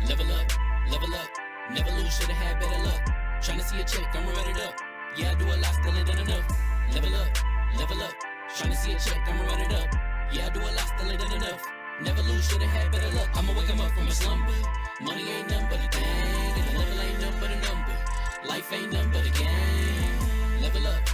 Level up, never lose, should've had better luck. Tryna see a check, I'ma run it up. Yeah, I do a lot, still ain't done enough. Level up, tryna see a check, I'ma run it up. Yeah, I do a lot, still ain't done enough. Never lose, should've had better luck. I'ma wake 'em up from a slumber. Money ain't nothing but a thing, and the level ain't nothing but a number. Life ain't nothing but a game. Level up,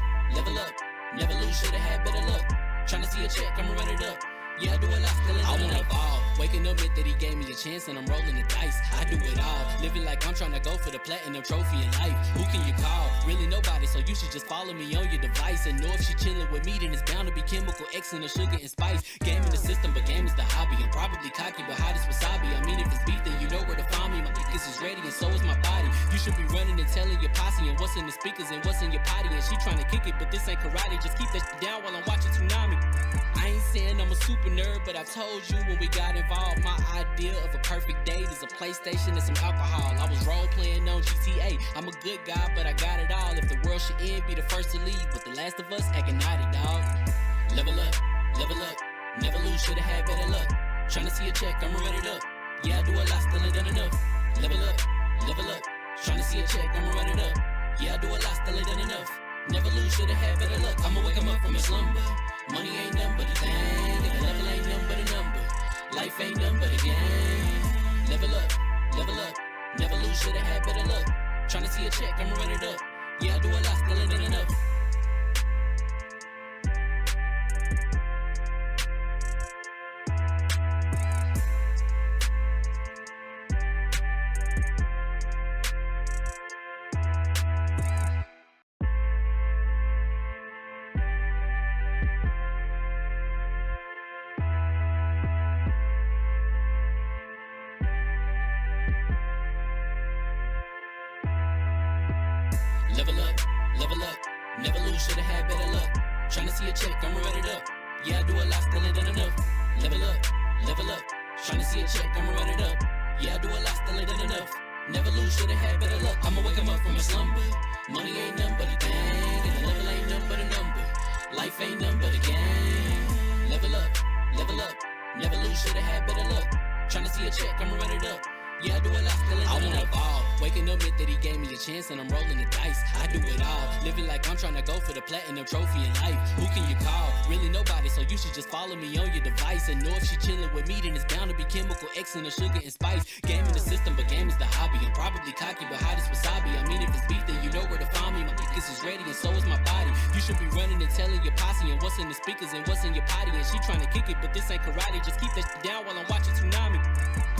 never lose, should've had better luck. Tryna see a check, I'ma run it up. Yeah, I do a lot, still ain't done enough. All waking up meant that he gave me a chance and I'm rolling the dice. I do it all, living like I'm trying to go for the platinum trophy in life. Who can you call? Really nobody, so you should just follow me on your device. And know if she chilling with me, then it's bound to be chemical X and the sugar and spice. Game in the system, but game is the hobby. I'm probably cocky, but hot as wasabi. I mean, if it's beef, then you know where to find me. My niggas is ready and so is my body. You should be running and telling your posse and what's in the speakers and what's in your potty. And she trying to kick it, but this ain't karate. Just keep that shit down while I'm watching Tsunami. I ain't saying I'm a super nerd, but I told you when we got involved, my idea of a perfect date is a PlayStation and some alcohol. I was role playing on GTA. I'm a good guy, but I got it all. If the world should end, be the first to leave, but the last of us acting naughty, dog. Level up, never lose, should've had better luck. Tryna see a check, I'ma run it up. Yeah, I do a lot, still ain't done enough. Level up, tryna see a check, I'ma run it up. Yeah, I do a lot, still ain't done enough. Never lose, should've had better luck. I'ma wake 'em up from a slumber. Money ain't nothing but a thing, and the level ain't nothing but a number. Life ain't nothing but a game. Level up, never lose, should've had better luck. Tryna see a check, I'ma run it up. Yeah, I do a lot, still ain't done enough. Level up, never lose, should've had better luck. Tryna see a check, I'ma run it up. Yeah, I do a lot, still ain't done enough. Level up, tryna see a check, I'ma run it up. Yeah, I do a lot, still ain't done enough. Never lose, should've had better luck. I'ma wake 'em up from a slumber. Money ain't nothing but a thing, and the level ain't nothing but a number. Life ain't nothing but a game. Level up, never lose, should've had better luck. Tryna see a check, I'ma run it up. Yeah, I do a lot, still ain't done enough. Waking up meant that he gave me a chance and I'm rolling the dice. I do it all, living like I'm trying to go for the platinum trophy in life. Who can you call? Really nobody, so you should just follow me on your device. And know if she chilling with me, then it's bound to be chemical X and the sugar and spice. Game in the system, but game is the hobby. I'm probably cocky, but hot as wasabi. I mean, if it's beef, then you know where to find me. My niggas is ready and so is my body. You should be running and telling your posse and what's in the speakers and what's in your potty. And she trying to kick it, but this ain't karate. Just keep that shit down while I'm watching Tsunami.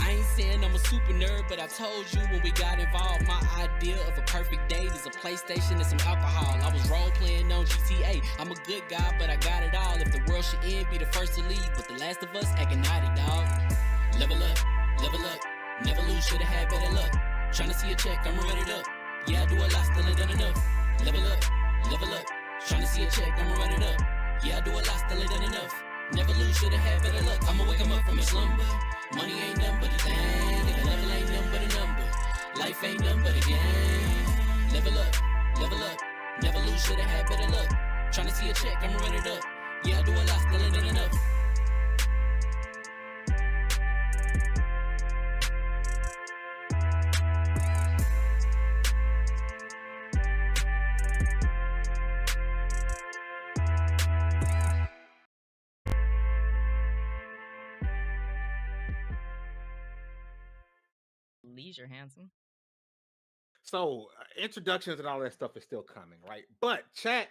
I ain't saying I'm a super nerd, but I told you when we got involved, my idea of a perfect date is a PlayStation and some alcohol. I was role playing on GTA. I'm a good guy, but I got it all. If the world should end, be the first to leave, but the last of us acting naughty, dog. Level up, never lose, should've had better luck. Tryna see a check, I'ma run it up. Yeah, I do a lot, still ain't done enough. Level up, tryna see a check, I'ma run it up. Yeah, I do a lot, still ain't done enough. Never lose, should've had better luck. I'ma wake 'em up from a slumber. Money ain't nothing but a thing, and the level ain't nothing but a number. Life ain't nothing but a game. Level up, never lose, should've had better luck. Tryna see a check, I'ma run it up. Yeah, I do a lot, still ain't done enough. Leisure, handsome. So introductions and all that stuff is still coming, right? But chat,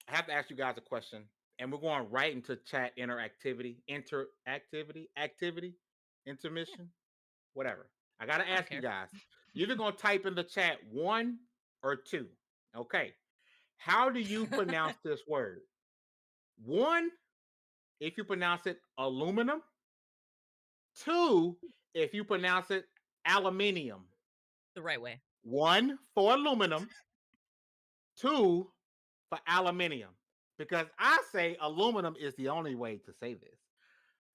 I have to ask you guys a question, and we're going right into chat intermission, whatever. I gotta ask you guys. You're either gonna type in the chat 1 or 2. Okay. How do you pronounce this word? 1, if you pronounce it aluminum. 2, if you pronounce it aluminium. The right way. 1 for aluminum, 2 for aluminium. Because I say aluminum is the only way to say this.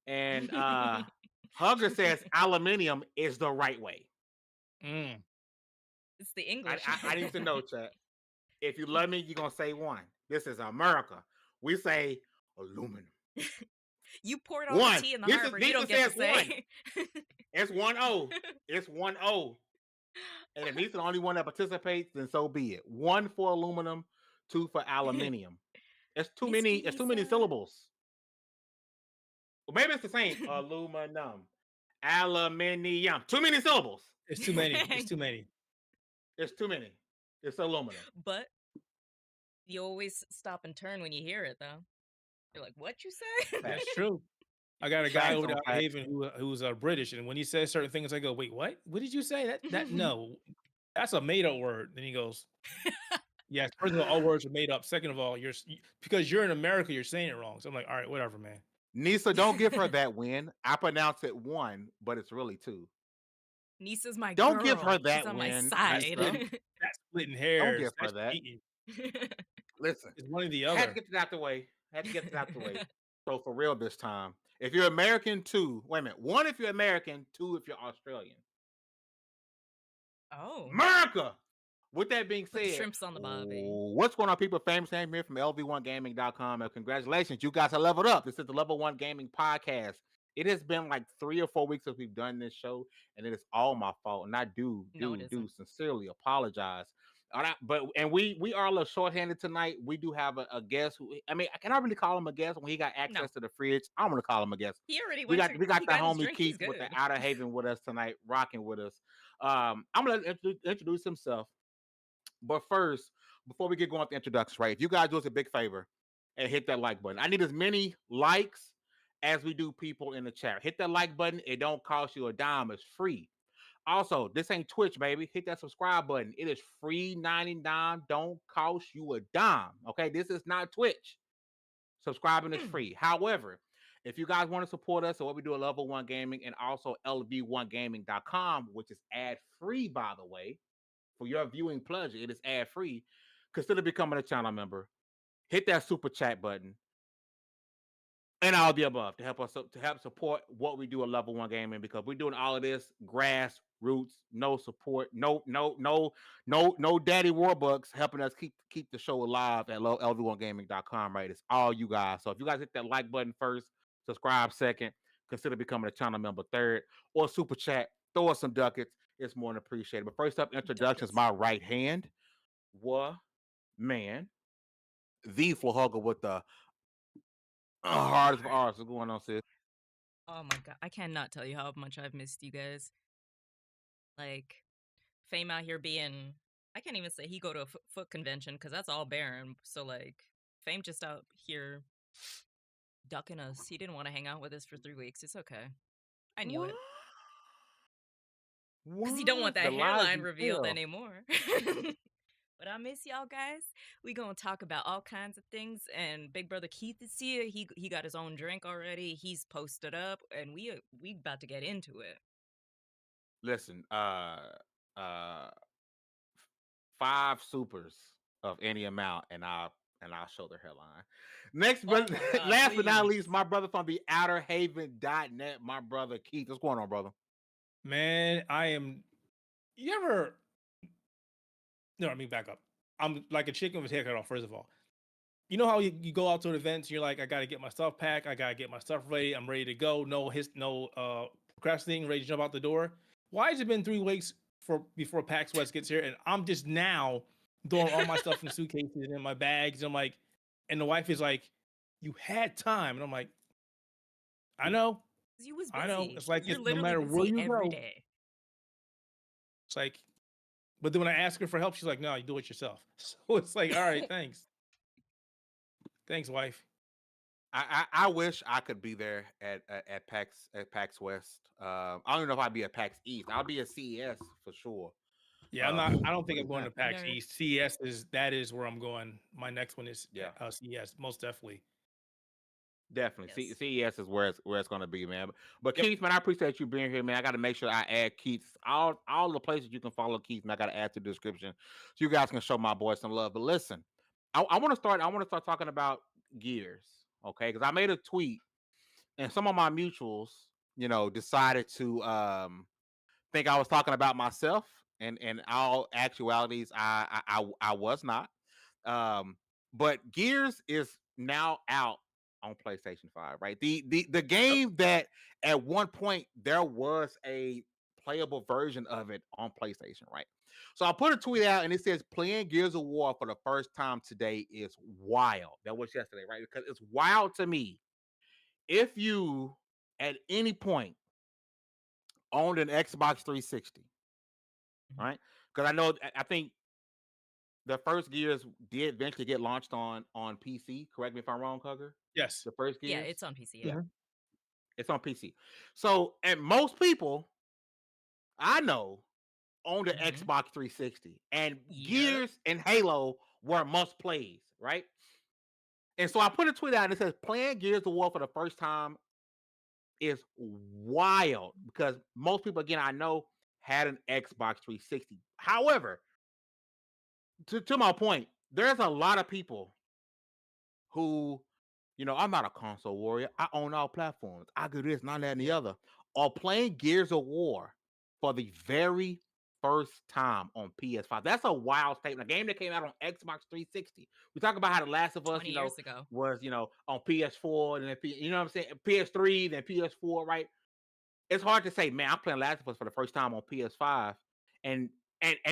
And Hugger says aluminium is the right way. It's the English. I need to know, chat. If you love me, you're going to say 1. This is America. We say aluminum. You poured all the One. tea in the This harbor. is You don't Nisa get to says one. say. It's 1-0. It's 1-0. And if Nisa's the only one that participates, then so be it. 1 for aluminum, 2 for aluminium. It's too Miss many. It's too many Nisa. syllables. Well, maybe it's the same. Aluminum, aluminium. Too many syllables. It's too many. It's too many. It's too many. It's aluminum. But you always stop and turn when you hear it, though. You're like, "What you say?" That's true. I got a guy Facts over on there in facts. Haven who's British, and when he says certain things, I go, "Wait, what? What did you say? That no, that's a made up word." Then he goes, "Yes. First of all words are made up. Second of all, because you're in America, you're saying it wrong." So I'm like, "All right, whatever, man." Nisa, don't give her that win. I pronounce it 1, but it's really 2. Nisa's my Don't girl. give her She's that on my win. side. That's splitting Don't hairs. give her That's that. cheating. Listen, It's one or the had to other. get it out the way. Had to get it out the way. So for real this time, if you're American, 2. Wait a minute. 1 if you're American, 2 if you're Australian. Oh, America. With that being put the said, shrimps on the barbie. what's going on, people? Famous Sam here from Lv1gaming.com. And congratulations, you guys have leveled up. This is the Level 1 Gaming Podcast. It has been like 3 or 4 weeks since we've done this show, and it is all my fault. And I do sincerely apologize. All right, we are a little shorthanded tonight. We do have a guest who, I mean, can I really call him a guest when he got access to the fridge? I'm gonna call him a guest. He already We went. got He the got his homie drink. He's Keith with the good. Outer Haven with us tonight, rocking with us. I'm gonna introduce himself. But first, before we get going with the introductions, right? If you guys do us a big favor and hit that like button, I need as many likes as we do people in the chat. Hit that like button. It don't cost you a dime. It's free. Also, this ain't Twitch, baby. Hit that subscribe button. It is free 99. Don't cost you a dime. Okay, this is not Twitch. Subscribing is free. However, if you guys want to support us, so what we do at Level 1 Gaming and also lv1gaming.com, which is ad free, by the way. For your viewing pleasure, it is ad free. Consider becoming a channel member. Hit that super chat button, and all the above to help support what we do at Level 1 Gaming, because we're doing all of this grassroots, no support, no daddy Warbucks helping us keep the show alive at lv1gaming.com. Right, it's all you guys. So if you guys hit that like button first, subscribe second, consider becoming a channel member third, or super chat, throw us some ducats. It's more than appreciated. But first up, introductions. My right hand, man, the floor hugger with the hardest of ours. What's going on, sis? Oh my god, I cannot tell you how much I've missed you guys. Like, Fame out here being, I can't even say he go to a foot convention because that's all barren. So like, Fame just out here ducking us. He didn't want to hang out with us for 3 weeks. It's okay. I knew it. Because he don't want that hairline revealed anymore. But I miss y'all guys. We gonna talk about all kinds of things. And Big Brother Keith is here. He got his own drink already. He's posted up, and we about to get into it. Listen, 5 supers of any amount, and I'll show their hairline. Next, but last but not least, my brother from the outerhaven.net, my brother Keith. What's going on, brother? Man, let me back up. I'm like a chicken with his hair cut off, first of all. You know how you go out to an event, you're like, I got to get my stuff packed. I got to get my stuff ready. I'm ready to go. No procrastinating, ready to jump out the door. Why has it been 3 weeks before PAX West gets here? And I'm just now throwing all my stuff in suitcases and in my bags. I'm like, and the wife is like, you had time. And I'm like, I know. You was busy. I know. It's like, no matter where you go. Day. It's like, but then when I ask her for help, she's like, no, you do it yourself. So it's like, all right, thanks. Thanks, wife. I wish I could be there at PAX West. I don't even know if I'd be at PAX East. I'll be at CES for sure. Yeah, I don't think I'm going to PAX East. CES is where I'm going. My next one is CES, most definitely. Definitely. Yes. CES is where it's going to be, man. But Keith, man, I appreciate you being here, man. I got to make sure I add Keith. All the places you can follow Keith, man, I got to add to the description so you guys can show my boy some love. But listen, I want to start talking about Gears, okay? Because I made a tweet, and some of my mutuals, decided to think I was talking about myself, and in all actualities, I was not. But Gears is now out on PlayStation 5, right? The game that at one point there was a playable version of it on PlayStation, right? So I put a tweet out and it says playing Gears of War for the first time today is wild. That was yesterday, right? Because it's wild to me if you at any point owned an Xbox 360, right? Because I think the first Gears did eventually get launched on PC. Correct me if I'm wrong, Cugger. Yes. The first Yeah, Gears, it's on PC. yeah, it's on PC. So, and most people I know owned an Xbox 360, and Gears and Halo were must plays, right? And so I put a tweet out and it says playing Gears of War for the first time is wild because most people, again, I know had an Xbox 360. However, to my point, there's a lot of people who, I'm not a console warrior. I own all platforms. I do this, not that, and the other. Are playing Gears of War for the very first time on PS5. That's a wild statement. A game that came out on Xbox 360. We talk about how The Last of Us, 20 years ago. was, on PS4 and then, you know what I'm saying? PS3, then PS4, right? It's hard to say, man, I'm playing Last of Us for the first time on PS5. And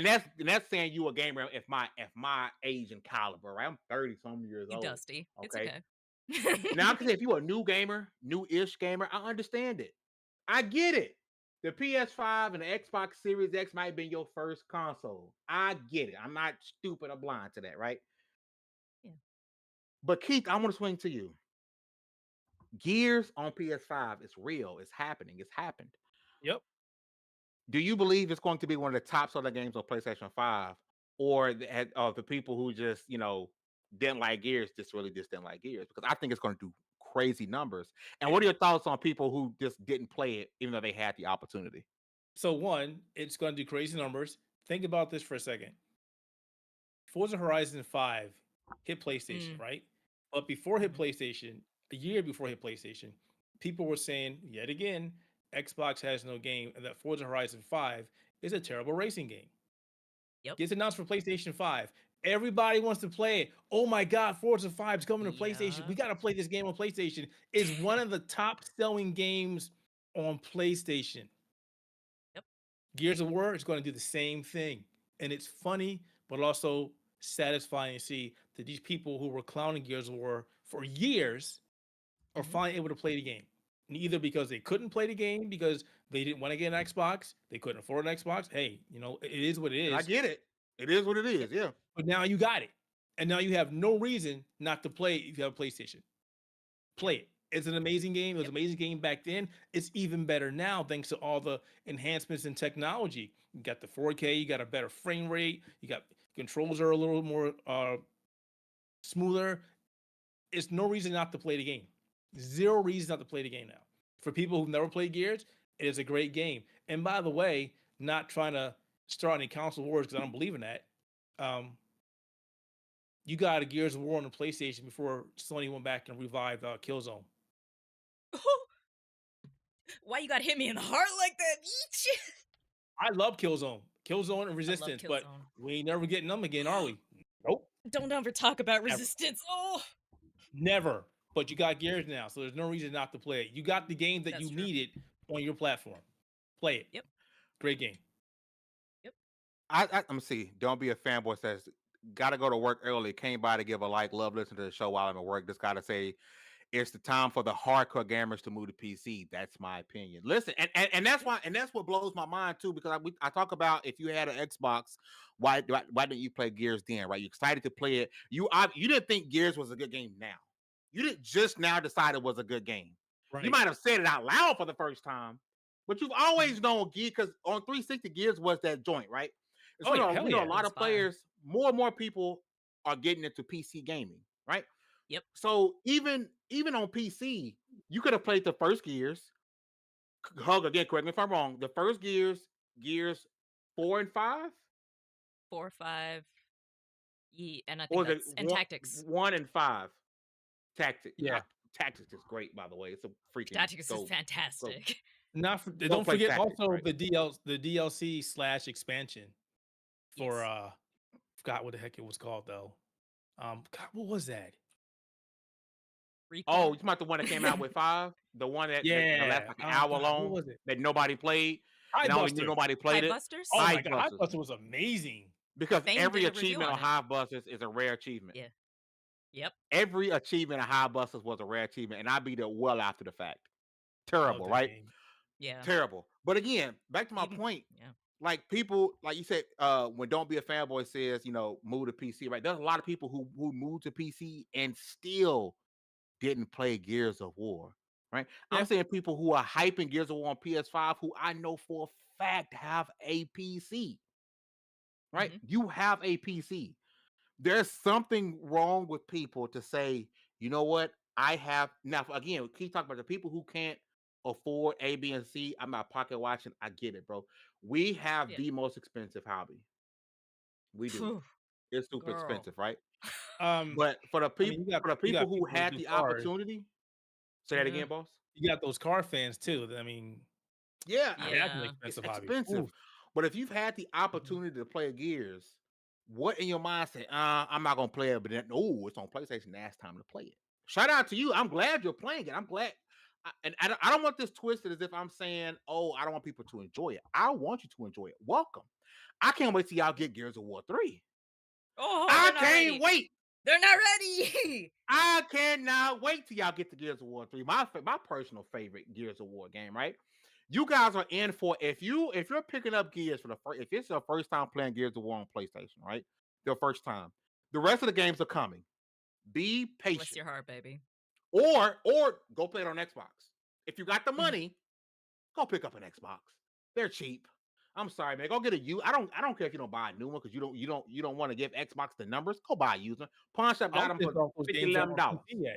that's saying you a gamer if my age and caliber, right? I'm 30 some years You old. dusty. It's Okay. okay. Now I can say if you a new gamer, new-ish gamer, I understand it. I get it. The PS5 and the Xbox Series X might have been your first console. I get it. I'm not stupid or blind to that, right? Yeah. But Keith, I want to swing to you. Gears on PS5 is real. It's happening. It's happened. Yep. Do you believe it's going to be one of the top selling games on PlayStation 5? Or the people who just, didn't like Gears just didn't like Gears? Because I think it's going to do crazy numbers. And what are your thoughts on people who just didn't play it even though they had the opportunity? So one, it's going to do crazy numbers. Think about this for a second. Forza Horizon 5 hit PlayStation, right? But before it hit PlayStation, a year before it hit PlayStation, people were saying, yet again, Xbox has no game, and that Forza Horizon 5 is a terrible racing game. Yep. Gets announced for PlayStation 5. Everybody wants to play it. Oh my God, Forza 5 is coming to PlayStation. We got to play this game on PlayStation. It's one of the top selling games on PlayStation. Yep. Gears of War is going to do the same thing. And it's funny, but also satisfying to see that these people who were clowning Gears of War for years are finally able to play the game. And either because they couldn't play the game because they didn't want to get an Xbox, they couldn't afford an Xbox. Hey, it is what it is. And I get it. It is what it is, yeah. But now you got it. And now you have no reason not to play it if you have a PlayStation. Play it. It's an amazing game. It was an amazing game back then. It's even better now thanks to all the enhancements in technology. You got the 4K, you got a better frame rate, you got controls are a little more smoother. It's no reason not to play the game. Zero reason not to play the game now. For people who've never played Gears, it is a great game. And by the way, not trying to start any console wars because I don't believe in that. You got a Gears of War on the PlayStation before Sony went back and revived Killzone. Why you gotta hit me in the heart like that? Each. I love Killzone. Killzone and Resistance, but we ain't never getting them again, are we? Nope. Don't ever talk about Resistance. Oh. Never. But you got Gears now, so there's no reason not to play it. You got the game that you needed on your platform. Play it. Yep. Great game. Yep. Let me see. Don't be a fanboy says, gotta go to work early. Came by to give a like, love, listen to the show while I'm at work. Just gotta say, it's the time for the hardcore gamers to move to PC. That's my opinion. Listen, and that's why, and that's what blows my mind too, because I talk about if you had an Xbox, why didn't you play Gears then? Right? You're excited to play it. You didn't think Gears was a good game now. You didn't just now decide it was a good game. Right. You might have said it out loud for the first time, but you've always known Gears because on 360 Gears was that joint, right? And so a lot of players, more and more people are getting into PC gaming, right? Yep. So even on PC, you could have played the first Gears. Hug again, correct me if I'm wrong. The first Gears 4 and 5? 4, 5. Yeah, and I think that's and Tactics. 1 and 5. Tactics. Yeah. Tactics is great, by the way. It's a freaking Tactics is fantastic. Don't forget Tactics, also right? the DLC / expansion for forgot what the heck it was called though. God, what was that? Oh, Recore. you about the one that came out with 5? The one that Yeah. lasts like an hour What long was it? that nobody played, Hive and I only knew Buster. nobody played Hive it. Busters. Oh Hive my god, Hive Busters. Buster was amazing. Because Fame every did a review achievement on on it. Hive Busters is a rare achievement. Yeah. Yep. Every achievement of Hive Busters was a rare achievement, and I beat it well after the fact. Love Terrible, that right? game. Yeah. Terrible. But again, back to my Even- point. Yeah. Like people, like you said, when Don't Be a Fanboy says, move to PC, right? There's a lot of people who moved to PC and still didn't play Gears of War, right? Yeah. I'm saying people who are hyping Gears of War on PS5 who I know for a fact have a PC, right? You have a PC. There's something wrong with people to say, you know what? I have now again, keep talking about the people who can't afford A, B, and C. I'm not pocket watching. I get it, bro. We have Yeah. the most expensive hobby. We do. Phew, It's super girl. expensive, right? Um, But for the I mean, people, you got for the people who people with had new the cars. opportunity, say that again, boss. You got those car fans too. I mean, Yeah, I mean, that's an Yeah. it's expensive hobby. expensive. Oof. But if you've had the opportunity to play Gears, what in your mind say, I'm not gonna play it, but then it's on PlayStation, now it's time to play it. Shout out to you. I'm glad you're playing it. I'm glad. I don't want this twisted as if I'm saying, I don't want people to enjoy it. I want you to enjoy it. Welcome. I can't wait till y'all get Gears of War 3. Oh, I they're not can't ready. wait. They're not ready. I cannot wait till y'all get to Gears of War 3. My personal favorite Gears of War game, right? You guys are in for if you're picking up Gears for the first, if it's your first time playing Gears of War on PlayStation, right? Your first time. The rest of the games are coming. Be Bless patient. your heart, baby. Or go play it on Xbox. If you got the money, go pick up an Xbox. They're cheap. I'm sorry, man. Go get a used. I don't care if you don't buy a new one because you don't want to give Xbox the numbers. Go buy a used one. Pawn shop got I'm them pissed for off those $50, games on $11. PC yet.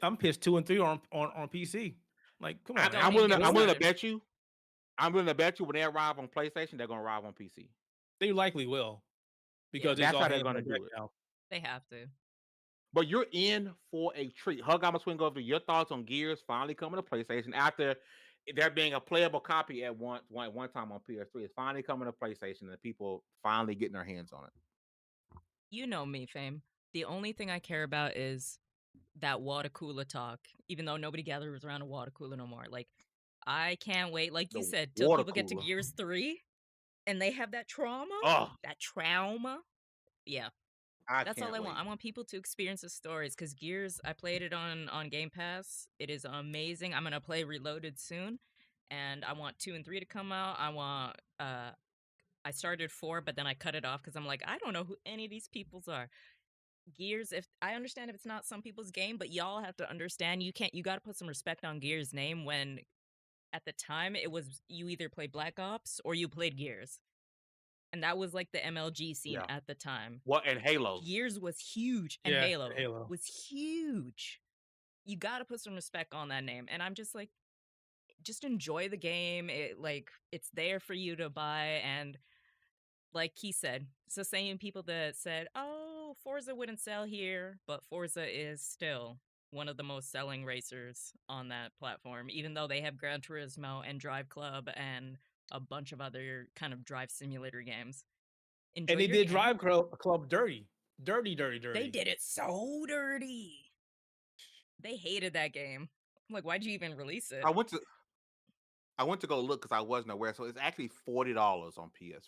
I'm pissed 2 and 3 on PC. Like, come on, man. I'm willing to started. bet you. I'm willing to bet you when they arrive on PlayStation, they're gonna arrive on PC. They likely will, because That's it's all how they're hands gonna on do deck it. now. They have to. But you're in for a treat. Hug, I'm gonna swing over to your thoughts on Gears finally coming to PlayStation after there being a playable copy at one time on PS3. It's finally coming to PlayStation and people finally getting their hands on it. You know me, Fame. The only thing I care about is that water cooler talk, even though nobody gathers around a water cooler no more. Like, I can't wait, like you The said, till water people get to cooler. Gears 3 and they have that trauma. Oh, That trauma. Yeah. That's all can't I want. wait. I want people to experience the stories because Gears, I played it on Game Pass. It is amazing. I'm gonna play Reloaded soon, and I want 2 and 3 to come out. I want I started 4, but then I cut it off because I'm like, I don't know who any of these peoples are. Gears, if I understand if it's not some people's game, but y'all have to understand you got to put some respect on Gears' name when at the time it was you either played Black Ops or you played Gears. And that was like the MLG scene at the time. Well, and Halo. Gears was huge, and Yeah, Halo was huge. You got to put some respect on that name. And I'm just like, just enjoy the game. It's there for you to buy. And like he said, it's the same people that said, oh, Forza wouldn't sell here, but Forza is still one of the most selling racers on that platform, even though they have Gran Turismo and Drive Club and a bunch of other kind of drive simulator games. Enjoy And they your did game. Drive Club dirty. Dirty. They did it so dirty. They hated that game. I'm like, why'd you even release it? I went to go look because I wasn't aware. So it's actually $40 on PS5.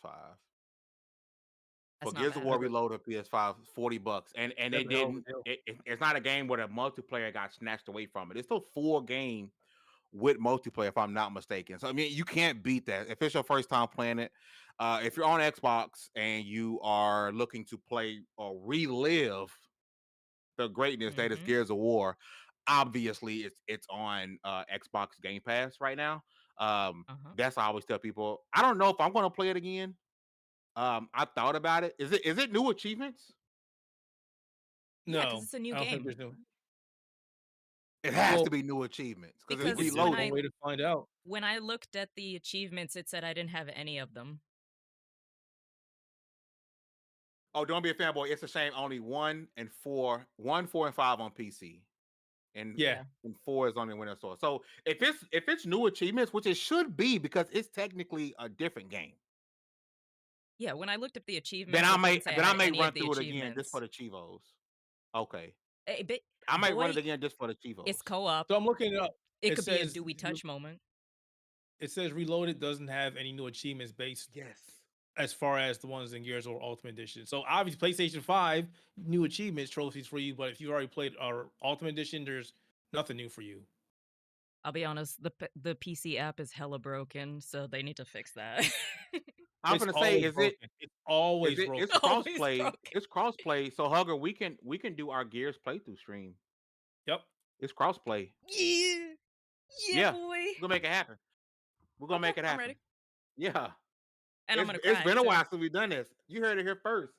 That's For not Gears of bad. War Reloaded PS5, $40, and they That's a hell of a didn't. deal. It's not a game where the multiplayer got snatched away from it. It's still a full game with multiplayer, if I'm not mistaken. So I mean, you can't beat that. If it's your first time playing it, if you're on Xbox and you are looking to play or relive the greatness that is Gears of War, obviously it's on Xbox Game Pass right now. That's how I always tell people. I don't know if I'm going to play it again. I thought about it. Is it new achievements? Yeah, No, 'cause it's a new I don't think game. there's no. It has Well, to be new achievements because because it's when There's reloaded. no way to find out. When I looked at the achievements, it said I didn't have any of them. Oh, don't be a fanboy. It's a shame. Only 1 and 4 and 5 on PC, and Yeah. and 4 is only Windows Store. So if it's new achievements, which it should be because it's technically a different game, Yeah, when I looked at the achievements, then I it may didn't say I had any run of the through it again just for achievements. the Chivos. Okay. But I might run boy, it again just for the Chivos. it's co-op. So I'm looking it up. It It could be a says do we touch moment. it says Reloaded doesn't have any new achievements based Yes. as far as the ones in Gears or Ultimate Edition. So obviously PlayStation 5 new achievements, trophies for you, but if you already played our Ultimate Edition, there's nothing new for you. I'll be honest, the PC app is hella broken, so they need to fix that. I'm It's gonna say, always broken. It's always broken. it's Always crossplay. broken. It's crossplay. So Hugger, we can do our Gears playthrough stream. Yep. It's crossplay. Yeah, Yeah. boy. We're gonna make it happen. We're gonna make it I'm happen. ready. Yeah. And I'm It's, gonna it's cry. been a too. while since we've done this. You heard it here first.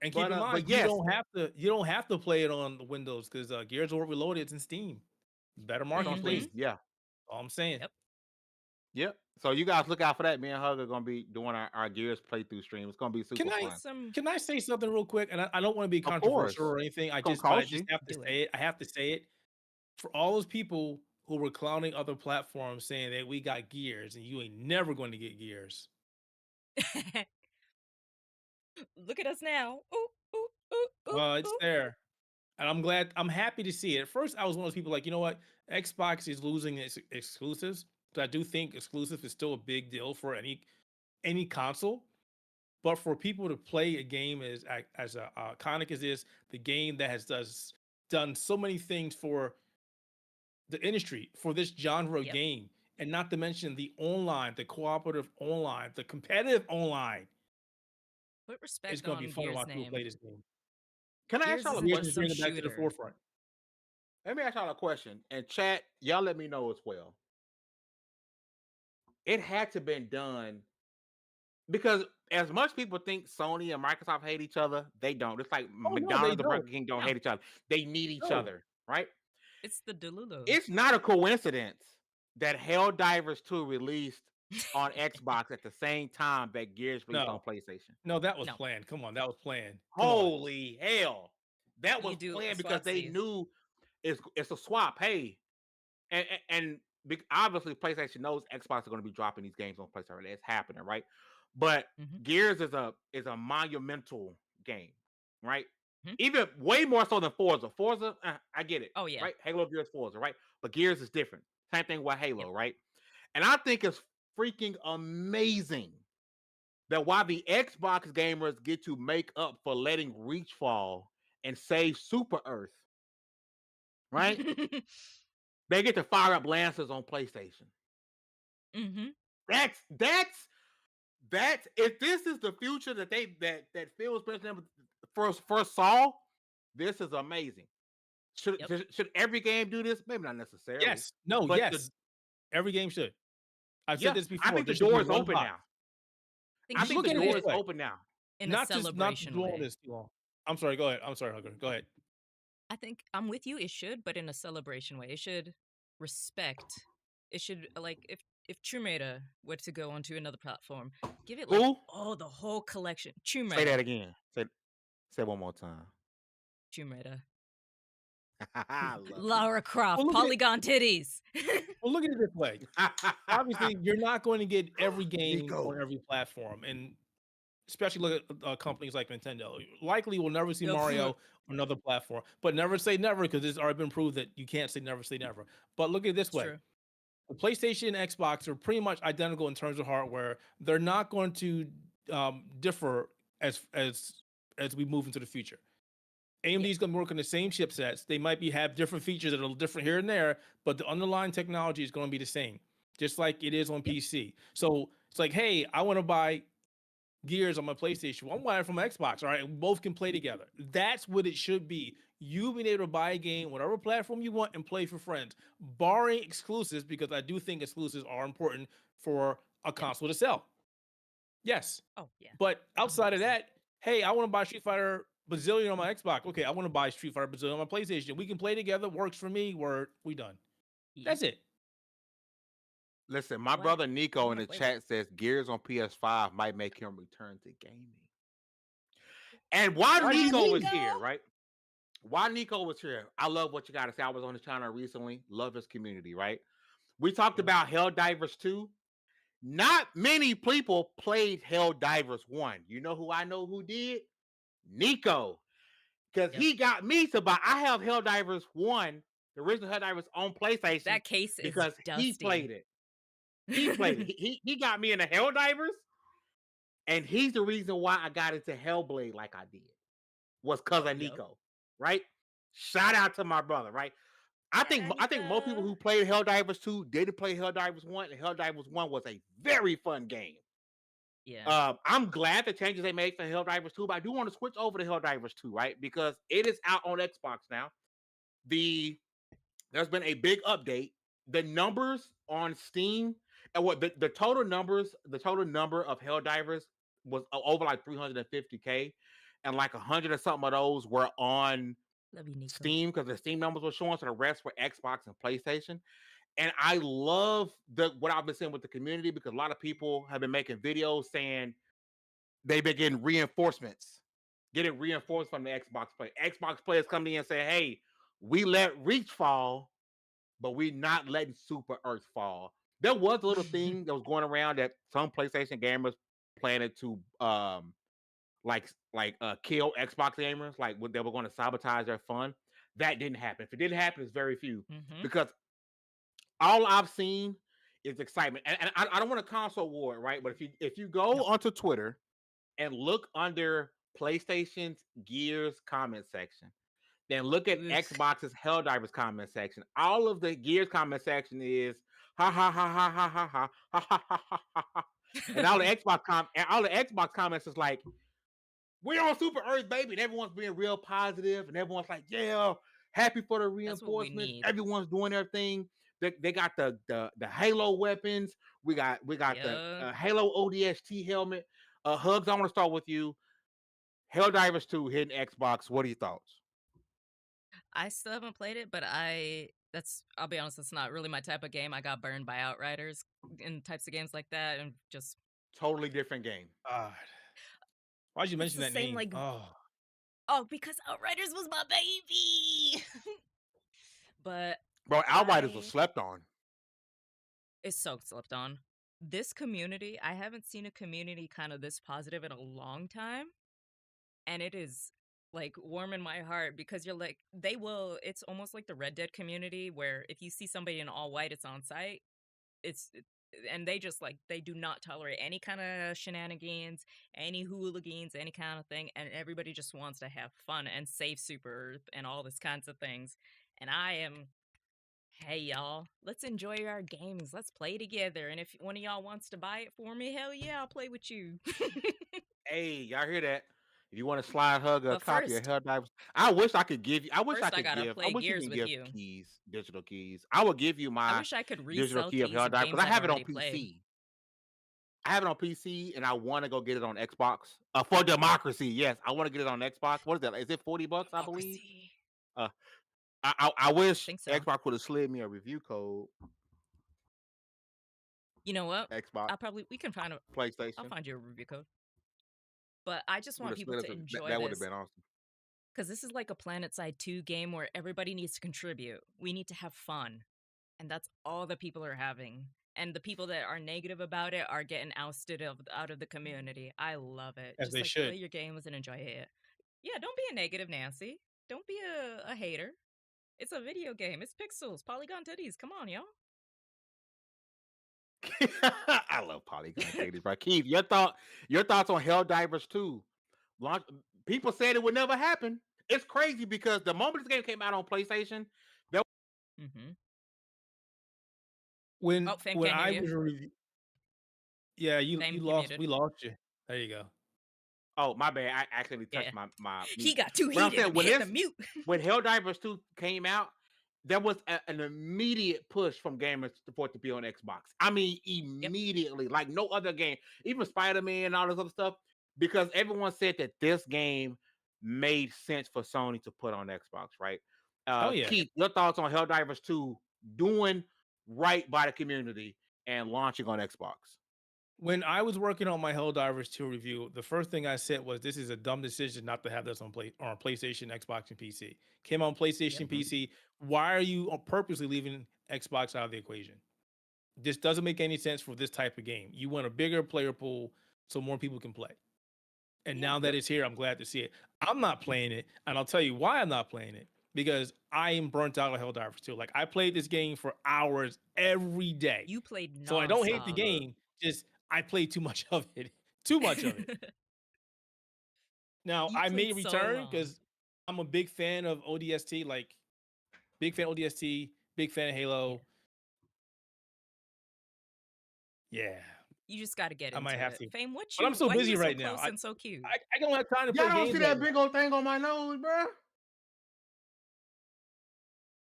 And keep But, in mind, but yes, you don't have to play it on the Windows because Gears of War Reloaded it's in Steam. Better marketplace. Mhm. yeah. All I'm saying. Yep. Yep. So you guys look out for that. Me and Hugger gonna be doing our Gears playthrough stream. It's gonna be super fun. Can I say something real quick? And I don't want to be Of course. controversial or anything. I It's gonna just, but I cost just you. have to Do say it. I have to say it. For all those people who were clowning other platforms saying that we got Gears and you ain't never going to get Gears. Look at us now. Ooh, ooh, ooh, ooh, It's ooh. there. And I'm happy to see it. At first, I was one of those people like, you know what? Xbox is losing its exclusives. But I do think exclusive is still a big deal for any console. But for people to play a game as iconic as this, the game that has done so many things for the industry, for this genre of Yep. game, and not to mention the online, the cooperative online, the competitive online, Put it's respect going to be on fun to Gears' watch people name. play this game. Can I Gears ask y'all a isn't Gears just is question? some bringing it back to the shooter. forefront. Let me ask y'all a question. And chat, y'all let me know as well. It had to been done because as much people think Sony and Microsoft hate each other, they don't. It's like Oh, no, they McDonald's and don't. Burger King don't No. hate each other. They need each No. other, right? It's the Delulu. It's not a coincidence that Helldivers 2 released on Xbox at the same time that Gears released on No. PlayStation. No, that was No. planned. Come on, that was planned. Come on. Holy hell. That You was do planned because they swapsies. knew it's a swap. Hey, and obviously PlayStation knows Xbox are going to be dropping these games on PlayStation. It's happening, right? But Mhm. Gears is a monumental game, right? Mhm. Even way more so than Forza. Forza, I get it. Oh, yeah. Right? Halo, Gears, Forza, right? But Gears is different. Same thing with Halo, Yep. right? And I think it's freaking amazing that while the Xbox gamers get to make up for letting Reach fall and save Super Earth, right? They get to fire up Lancers on PlayStation. Mhm. That's if this is the future that Phil Spencer first saw, this is amazing. Should every game do this? Maybe not necessarily. Yes. No, but yes. Every game should. I've yeah, said this before. I think the There should be door is one open box. now. Think I you think should the do door it is open now. in a Not to celebration dwell on way. this too long. I'm sorry. Go ahead. I'm sorry, Hugger. Go ahead. I think I'm with you. It should, but in a celebration way. It should respect. It should like if Tomb Raider were to go onto another platform, give it like Who? the whole collection. Tomb Say Raider. that again. Say one more time. Tomb Raider. I love it. Lara Croft. Well, look at it. Polygon titties. Well, look at it this way. Obviously, you're not going to get every game Nico. on every platform, and especially look at companies like Nintendo. Likely, we'll never see Yep. Mario on another platform, but never say never because it's already been proved that you can't say never. But look at it this It's way: true. the PlayStation and Xbox are pretty much identical in terms of hardware. They're not going to differ as we move into the future. AMD is going to work on the same chipsets. They might have different features that are different here and there, but the underlying technology is going to be the same, just like it is on PC. So it's like, hey, I want to buy Gears on my PlayStation. Well, I'm buying it from my Xbox. All right, we both can play together. That's what it should be. You being able to buy a game, whatever platform you want, and play for friends, barring exclusives, because I do think exclusives are important for a console to sell. Yes. Oh yeah. But outside of 100%. that, hey, I want to buy Street Fighter Bazillion on my Xbox. Okay, I want to buy Street Fighter Bazillion on my PlayStation. We can play together. Works for me. We done. That's it. Listen, my What? brother Nico I'm in the gonna play chat says Gears on PS5 might make him return to gaming. And while Why do you Nico think was so? here, right? While Nico was here, I love what you got to say. I was on his channel recently. Love his community, right? We talked about Helldivers 2. Not many people played Helldivers 1. You know who I know who did? Nico. because he got me to buy. I have Helldivers 1, the original Helldivers on PlayStation. That case is because dusty. he played it. He played it. He got me into Helldivers, and he's the reason why I got into Hellblade like I did. Was because of Nico, right? Shout out to my brother, right? I think most people who played Helldivers 2 didn't play Helldivers 1, and Helldivers 1 was a very fun game. Yeah. I'm glad the changes they made for Helldivers 2, but I do want to switch over to Helldivers 2, right? Because it is out on Xbox now. There's been a big update. The numbers on Steam and what the total number of Helldivers was over like 350K, and like 100 or something of those were on Steam because the Steam numbers were showing, so the rest were Xbox and PlayStation. And I love what I've been seeing with the community, because a lot of people have been making videos saying they've been getting reinforcements from the Xbox player. Xbox players coming in and saying, "Hey, we let Reach fall, but we're not letting Super Earth fall." There was a little thing that was going around that some PlayStation gamers planted to kill Xbox gamers, like they were going to sabotage their fun. That didn't happen. If it didn't happen, it's very few, because all I've seen is excitement. And I don't want a console war, right? But if you go onto Twitter and look under PlayStation's Gears comment section, then look at Xbox's Helldivers comment section. All of the Gears comment section is ha ha ha ha ha ha ha ha ha ha ha ha. And all the Xbox comments is like, "We're on Super Earth, baby," and everyone's being real positive, and everyone's like, "Yeah, happy for the reinforcements." Everyone's doing their thing. They got the Halo weapons. We got the Halo ODST helmet. Hugs, I want to start with you. Helldivers 2 hitting Xbox. What are your thoughts? I still haven't played it, but I'll be honest, it's not really my type of game. I got burned by Outriders and types of games like that, and just totally different game. Why'd you mention that name? Because Outriders was my baby. But bro, Outriders was slept on. It's so slept on. This community, I haven't seen a community kind of this positive in a long time, and it is like warm in my heart, because you're like, it's almost like the Red Dead community, where if you see somebody in all white, it's on site. And they just they do not tolerate any kind of shenanigans, any hooligans, any kind of thing, and everybody just wants to have fun and save Super Earth and all this kinds of things. And hey y'all, let's enjoy our games. Let's play together. And if one of y'all wants to buy it for me, hell yeah, I'll play with you. Hey, y'all hear that? If you want to slide hug a copy of Helldivers, I wish I could give you. I wish you can give keys, digital keys. I would give you my. I wish I could digital key of Helldivers, because I have it on PC. I have it on PC, and I want to go get it on Xbox. For democracy, yes, I want to get it on Xbox. What is that? Is it $40? I believe. I wish Xbox would have slid me a review code. You know what? Xbox. We can find a PlayStation. I'll find you a review code. But I just want people to enjoy this. That would have been awesome. Because this is like a PlanetSide 2 game where everybody needs to contribute. We need to have fun. And that's all the people are having. And the people that are negative about it are getting ousted out of the community. I love it. As they should. Play your games and enjoy it. Yeah, don't be a negative Nancy. Don't be a hater. It's a video game. It's pixels, polygon titties. Come on, y'all. I love polygon titties, bro. Keith, your thoughts on Helldivers 2? People said it would never happen. It's crazy, because the moment this game came out on PlayStation, when I was reviewing, we lost you. There you go. Oh, my bad. I accidentally touched my He got too heated. When Helldivers 2 came out, there was an immediate push from gamers for it to be on Xbox. I mean, immediately, like no other game, even Spider-Man and all this other stuff, because everyone said that this game made sense for Sony to put on Xbox, right? Keith, your thoughts on Helldivers 2 doing right by the community and launching on Xbox? When I was working on my Helldivers 2 review, the first thing I said was, this is a dumb decision not to have this on PlayStation, Xbox, and PC. Came on PlayStation, PC. Why are you purposely leaving Xbox out of the equation? This doesn't make any sense for this type of game. You want a bigger player pool so more people can play. And Yeah. now that it's here, I'm glad to see it. I'm not playing it, and I'll tell you why I'm not playing it. Because I am burnt out of Helldivers 2. Like I played this game for hours every day. You played So I don't hate the nonstop. game, just I played too much of it. Too much of it. Now You I may played so return long. because I'm a big fan of ODST, like big fan of ODST, big fan of Halo. Yeah, You just got to get I might into have it. to. Fame, what But I'm you? so Why busy you so right now. close and so cute? I don't have time to play Y'all don't games see right that now. big old thing on my nose, bro?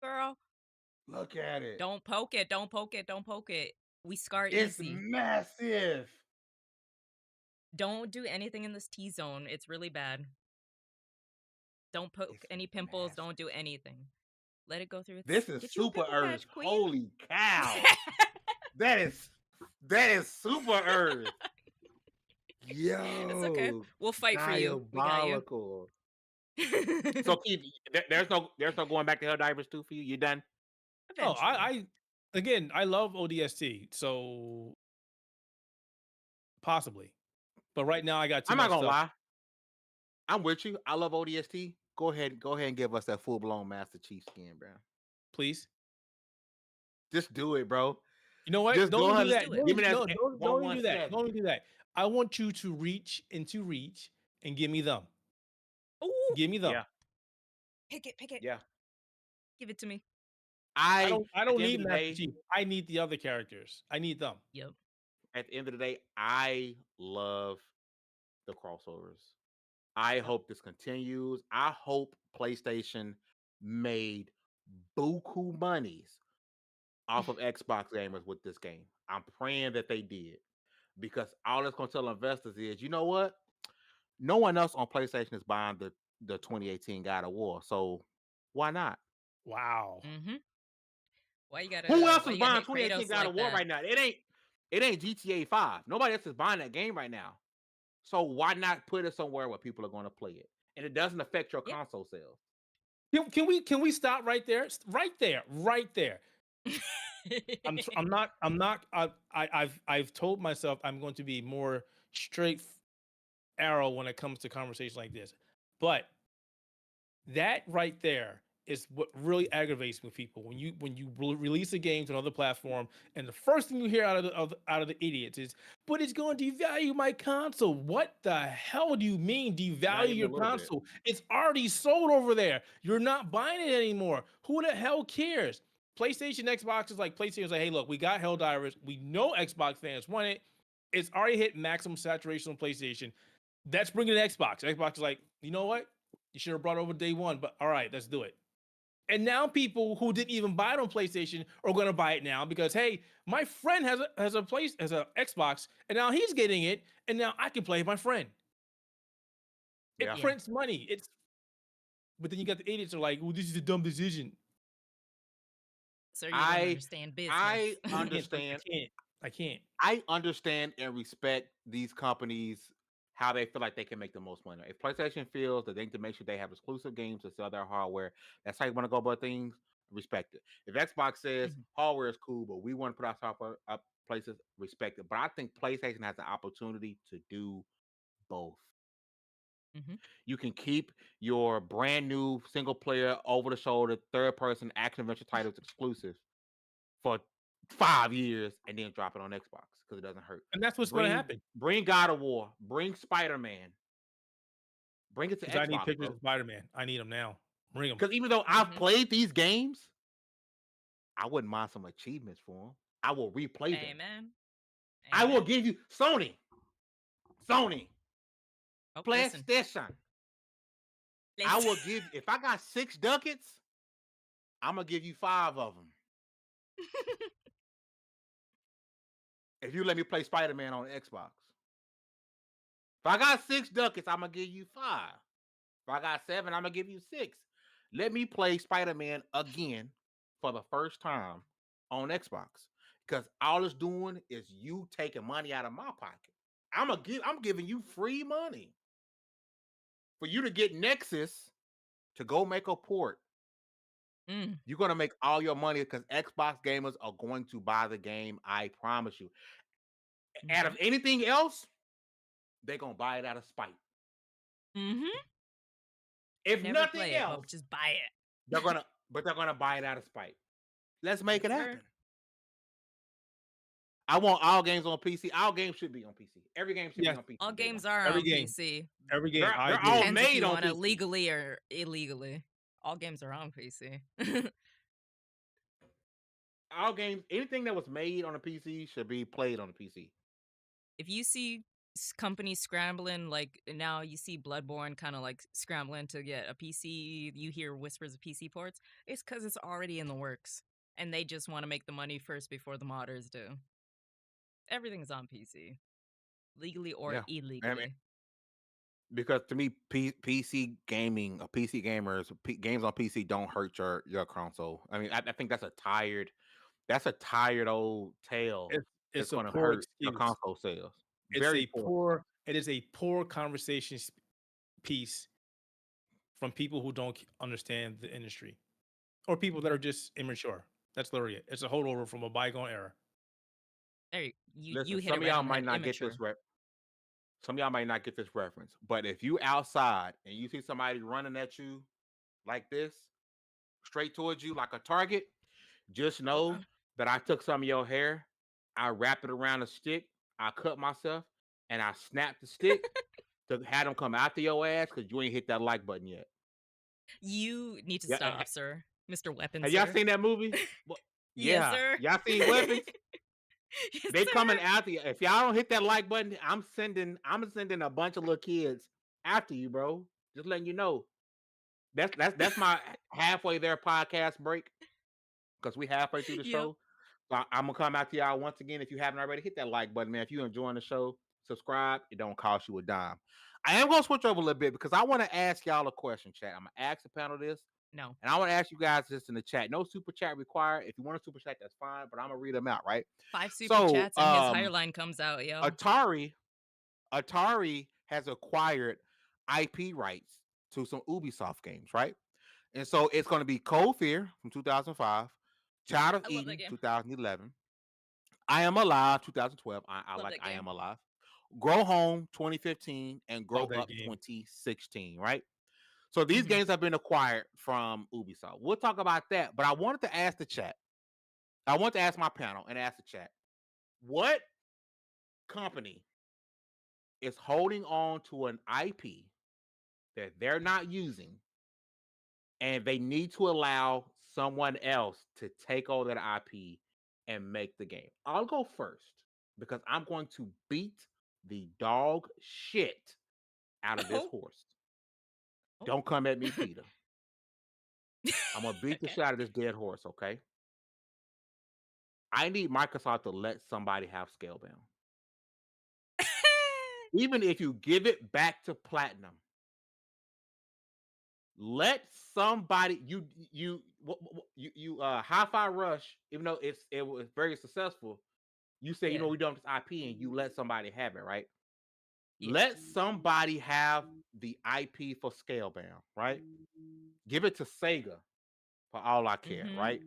Girl, Look at it. don't poke it. Don't poke it. Don't poke it. We scar It's easy. massive. Don't do anything in this T zone. It's really bad. Don't poke It's any pimples. massive. Don't do anything. Let it go through. This is Get you a super pimple urge. patch, queen. Holy cow. that is super urge. Yo. It's okay. We'll fight for you. We got you. Diabolical. So Keith, there's no going back to Helldivers 2 for you. You done? Oh, Eventually. again, I love ODST, so possibly. But right now I got too I'm much not gonna stuff. lie. I'm with you. I love ODST. Go ahead and give us that full blown Master Chief skin, bro. Please. Just do it, bro. You know what? Just Don't go even do ahead. that. do it. Give me that Don't even do that. 117. Don't even do that. I want you to reach into reach and give me them. Ooh, Give me them. Yeah. pick it. Pick it. Yeah. Give it to me. I don't at the end need of the Master day, Chief. I need the other characters. I need them. Yep. at the end of the day, I love the crossovers. I hope this continues. I hope PlayStation made buku monies off of Xbox gamers with this game. I'm praying that they did, because all it's going to tell investors is, you know what? No one else on PlayStation is buying the 2018 God of War, so why not? Wow. Mm-hmm. Why you gotta? Who else Why is you gotta buying hit 2018 Kratos God like of War that? right now? It ain't GTA 5. Nobody else is buying that game right now. So why not put it somewhere where people are going to play it, and it doesn't affect your Yep. console sales? Can we stop right there? Right there. I've told myself I'm going to be more straight arrow when it comes to conversations like this. But that right there is what really aggravates me with people when you release a game to another platform, and the first thing you hear out of the idiots is, "But it's going to devalue my console." What the hell do you mean devalue even your a little bit. console? It's already sold over there. You're not buying it anymore. Who the hell cares? PlayStation, Xbox is like, PlayStation's like, "Hey, look, we got Helldivers. We know Xbox fans want it. It's already hit maximum saturation on PlayStation. That's bringing it to Xbox." Xbox is like, "You know what? You should have brought it over day one, but all right, let's do it." And now people who didn't even buy it on PlayStation are going to buy it now because, hey, my friend has a Xbox, and now he's getting it, and now I can play with my friend. It Yeah. prints money. But then you got the idiots who are like, "Well, this is a dumb decision." So you don't understand business. I understand. I can't. I understand and respect these companies, how they feel like they can make the most money. If PlayStation feels that they need to make sure they have exclusive games to sell their hardware, that's how you want to go about things. Respect it. If Xbox says hardware is cool, but we want to put our software up places, respect it. But I think PlayStation has the opportunity to do both. You can keep your brand new single player, over the shoulder, third person action adventure titles exclusive for 5 years and then drop it on Xbox because it doesn't hurt. And that's what's going to happen. Bring God of War, bring Spider-Man, bring it to Xbox. I need pictures of Spider-Man. I need them now. Bring them. Because even though I've played these games, I wouldn't mind some achievements for them. I will replay them. Amen. I will give you Sony, Oh, PlayStation. I will give, if I got 6 ducats, I'm gonna give you 5 of them. If you let me play Spider-Man on Xbox. If I got 6 ducats, I'm gonna give you 5. If I got 7, I'm gonna give you 6. Let me play Spider-Man again for the first time on Xbox. Because all it's doing is you taking money out of my pocket. I'm giving you free money for you to get Nexus to go make a port. You're gonna make all your money because Xbox gamers are going to buy the game. I promise you. Out of anything else, they're gonna buy it out of spite. Mm-hmm. If Never nothing play it, else, but just buy it. they're gonna buy it out of spite. Let's make it Yes, sir. happen. I want all games on PC. All games should be on PC. Every game should be Yes. on PC. All day games one. are Every on game. PC. Every game. I They're agree. all Depends if made you on want it PC. legally or illegally. All games are on PC. All games, anything that was made on a PC should be played on a PC. If you see companies scrambling, like now you see Bloodborne kind of like scrambling to get a PC, you hear whispers of PC ports, it's because it's already in the works. And they just want to make the money first before the modders do. Everything's on PC, legally or Yeah. illegally. Because to me, PC gaming, PC gamers, games on PC don't hurt your console. I mean, I think that's a tired old tale. It's going a to poor hurt your excuse. console sales. It's Very a poor. It is a poor conversation piece from people who don't understand the industry, or people that are just immature. That's literally it. It's a holdover from a bygone era. There, you Listen, hit some it of right y'all on the might head. not get Immature. this some of y'all might not get this reference, but if you outside and you see somebody running at you like this, straight towards you like a target, just know that I took some of your hair, I wrapped it around a stick, I cut myself, and I snapped the stick to have them come after your ass because you ain't hit that like button yet. You need to Yeah, stop, sir. Mr. Weapons. Have y'all seen that movie? Well, Yes, yeah. sir. Y'all seen Weapons? Yes, They sir. coming after you. If y'all don't hit that like button, I'm sending a bunch of little kids after you, bro. Just letting you know. That's my halfway there podcast break because we halfway through the Yep. show. So I'm gonna come out to y'all once again. If you haven't already, hit that like button, man. If you're enjoying the show, subscribe. It don't cost you a dime. I am gonna switch over a little bit because I want to ask y'all a question, chat. I'm gonna ask the panel this. No. And I want to ask you guys this in the chat. No super chat required. If you want a super chat, that's fine. But I'm gonna read them out, right? 5 super chats and his higher line comes out, yo. Atari has acquired IP rights to some Ubisoft games, right? And so it's going to be Cold Fear from 2005, Child of I love that Eden game. 2011, I Am Alive 2012. I Love like that I game. Am Alive. Grow Home 2015 and Grow Love that Up game. 2016, right? So these Mhm. games have been acquired from Ubisoft. We'll talk about that, but I wanted to ask the chat. I want to ask my panel and ask the chat. What company is holding on to an IP that they're not using and they need to allow someone else to take over that IP and make the game? I'll go first because I'm going to beat the dog shit out of this Oh. horse. Oh. Don't come at me, Peter. I'm going to beat the Okay. shit out of this dead horse, okay? I need Microsoft to let somebody have Scalebound. Even if you give it back to Platinum, let somebody Hi-Fi Rush, even though it was very successful, you say, Yeah. we don't have this IP and you let somebody have it, right? Yeah. Let somebody have the IP for Scalebound, right? Give it to Sega for all I care, Mhm. right?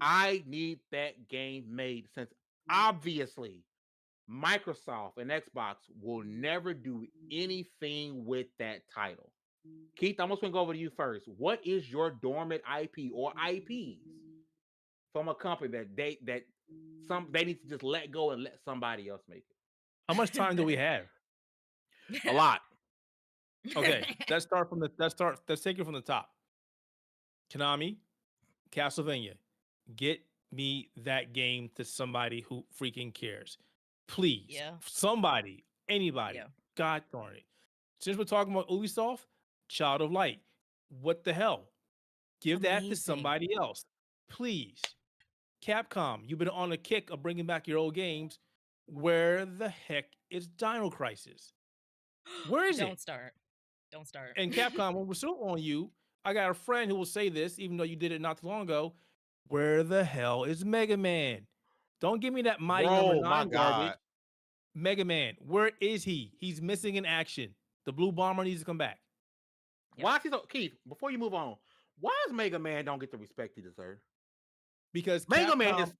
I need that game made since obviously Microsoft and Xbox will never do anything with that title. Keith, I'm just gonna go over to you first. What is your dormant IP or IPs from a company that they need to just let go and let somebody else make it? How much time do we have? A lot. Okay, let's take it from the top. Konami, Castlevania, get me that game to somebody who freaking cares. Please. Yeah. Somebody, anybody. Yeah. God darn it. Since we're talking about Ubisoft, Child of Light. What the hell? Give that to Amazing. somebody else. Please. Capcom, you've been on a kick of bringing back your old games. Where the heck is Dino Crisis? Where is Don't it? start. Don't start. And Capcom, when we're still on you, I got a friend who will say this, even though you did it not too long ago. Where the hell is Mega Man? Don't give me that Mighty number Bro, my 9 garbage. God. Mega Man, where is he? He's missing in action. The Blue Bomber needs to come back. Yep. Why is he so Keith, before you move on, why does Mega Man don't get the respect he deserves? Because Mega Capcom, Man is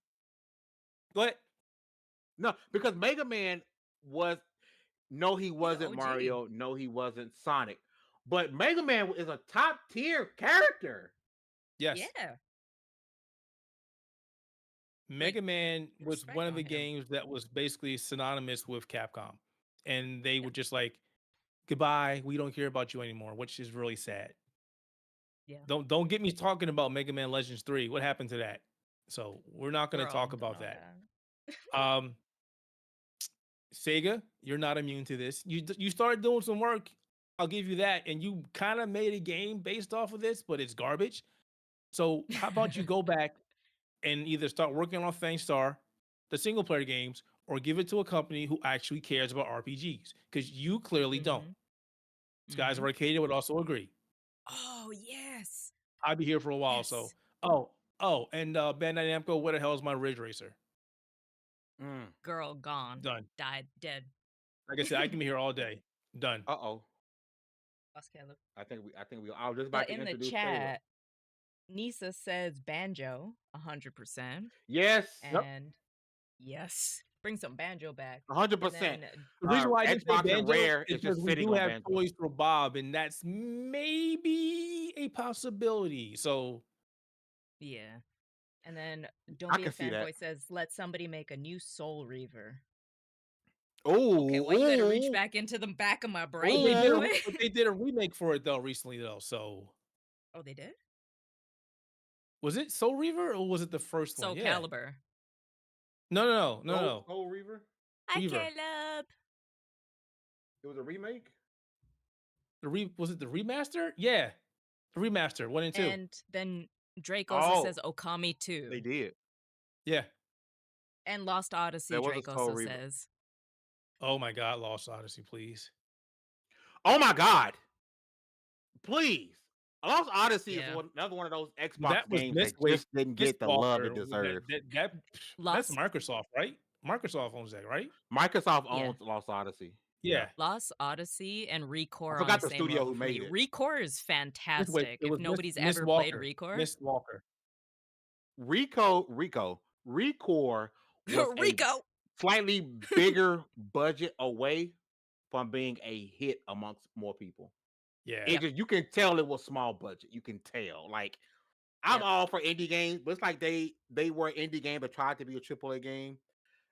go ahead. no, because Mega Man was no, he wasn't OG. Mario, no, he wasn't Sonic. but Mega Man is a top tier character. Yes. Yeah. Mega Man was respect one of the on him. games that was basically synonymous with Capcom. And they were just like, goodbye, we don't care about you anymore, which is really sad. Yeah. Don't get me talking about Mega Man Legends 3. What happened to that? So we're not going to Girl, talk about don't know that. Sega, you're not immune to this. You started doing some work. I'll give you that. And you kind of made a game based off of this, but it's garbage. So how about you go back and either start working on Fang Star, the single player games, or give it to a company who actually cares about RPGs? Because you clearly don't. Skies of Arcadia would also agree. Oh, yes. I'd be here for a while. So, and Bandai Namco, where the hell is my Ridge Racer? Girl, gone. Done. Died. Dead. Like I said, I can be here all day. Done. Uh-oh. Lost Caleb. I think we I was just about But to in the introduce chat, Nisa says Banjo, 100%. Yes. And yes, bring some Banjo back. 100%. And The reason why I didn't say Xbox and Banjo Rare is is because just we sitting do on have Banjo. toys for Bob, and that's maybe a possibility. So, yeah. And then Don't I Be a can see that. Fanboy says, let somebody make a new Soul Reaver. Oh, Okay, well, you better reach back into the back of my brain. they did a remake for it though recently though. So, Oh, they did? was it Soul Reaver or was it the first Soul one? Yeah. Calibur. No. Soul Reaver? Hi, Reaver. Caleb. It was a remake? Was it the remaster? Yeah. The remaster, 1 and 2. And then Drake also says Okami 2. They did. Yeah. And Lost Odyssey, There was a Drake Soul also Reaver. says. Oh my God, Lost Odyssey, please. Oh my God. Please. Lost Odyssey Yeah. is another one of those Xbox That was games Miss that just didn't get the love it Walker. deserved. That's Lost Microsoft, right? Microsoft owns that, right? Microsoft Yeah. owns Lost Odyssey. Yeah. Lost Odyssey and Recore I forgot on the the same studio level who for me. made it. Recore is fantastic. It If was nobody's Miss ever Walker. played Recore. Miss Walker. Recore was a Rico. slightly bigger budget away from being a hit amongst more people. Yeah. It just, you can tell it was small budget. You can tell. Like, I'm all for indie games, but it's like they were an indie game that tried to be a AAA game,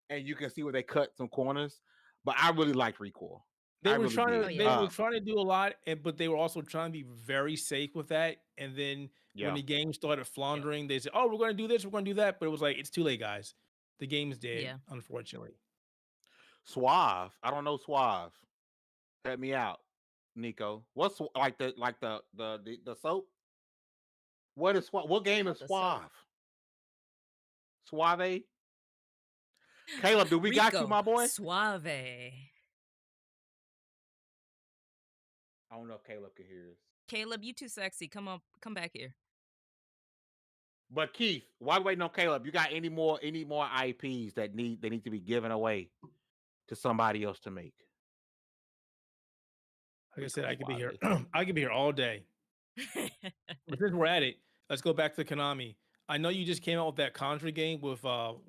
and you can see where they cut some corners. But I really liked Recore. They I were really trying did. to they were trying to do a lot, but they were also trying to be very safe with that. And then when the game started floundering, they said, "Oh, we're going to do this, we're going to do that," but it was like, it's too late, guys. The game is dead, unfortunately. Suave. I don't know Suave. Help me out, Nico. What's like the soap? What is what game is Suave? Suave? Caleb, do we got you, my boy? Suave. I don't know if Caleb can hear us. Caleb, you too sexy. Come on, come back here. But Keith, while we waiting on Caleb, you got any more IPs that need to be given away to somebody else to make? Like I said, I could be here. I could be here all day. But since we're at it, let's go back to Konami. I know you just came out with that Contra game with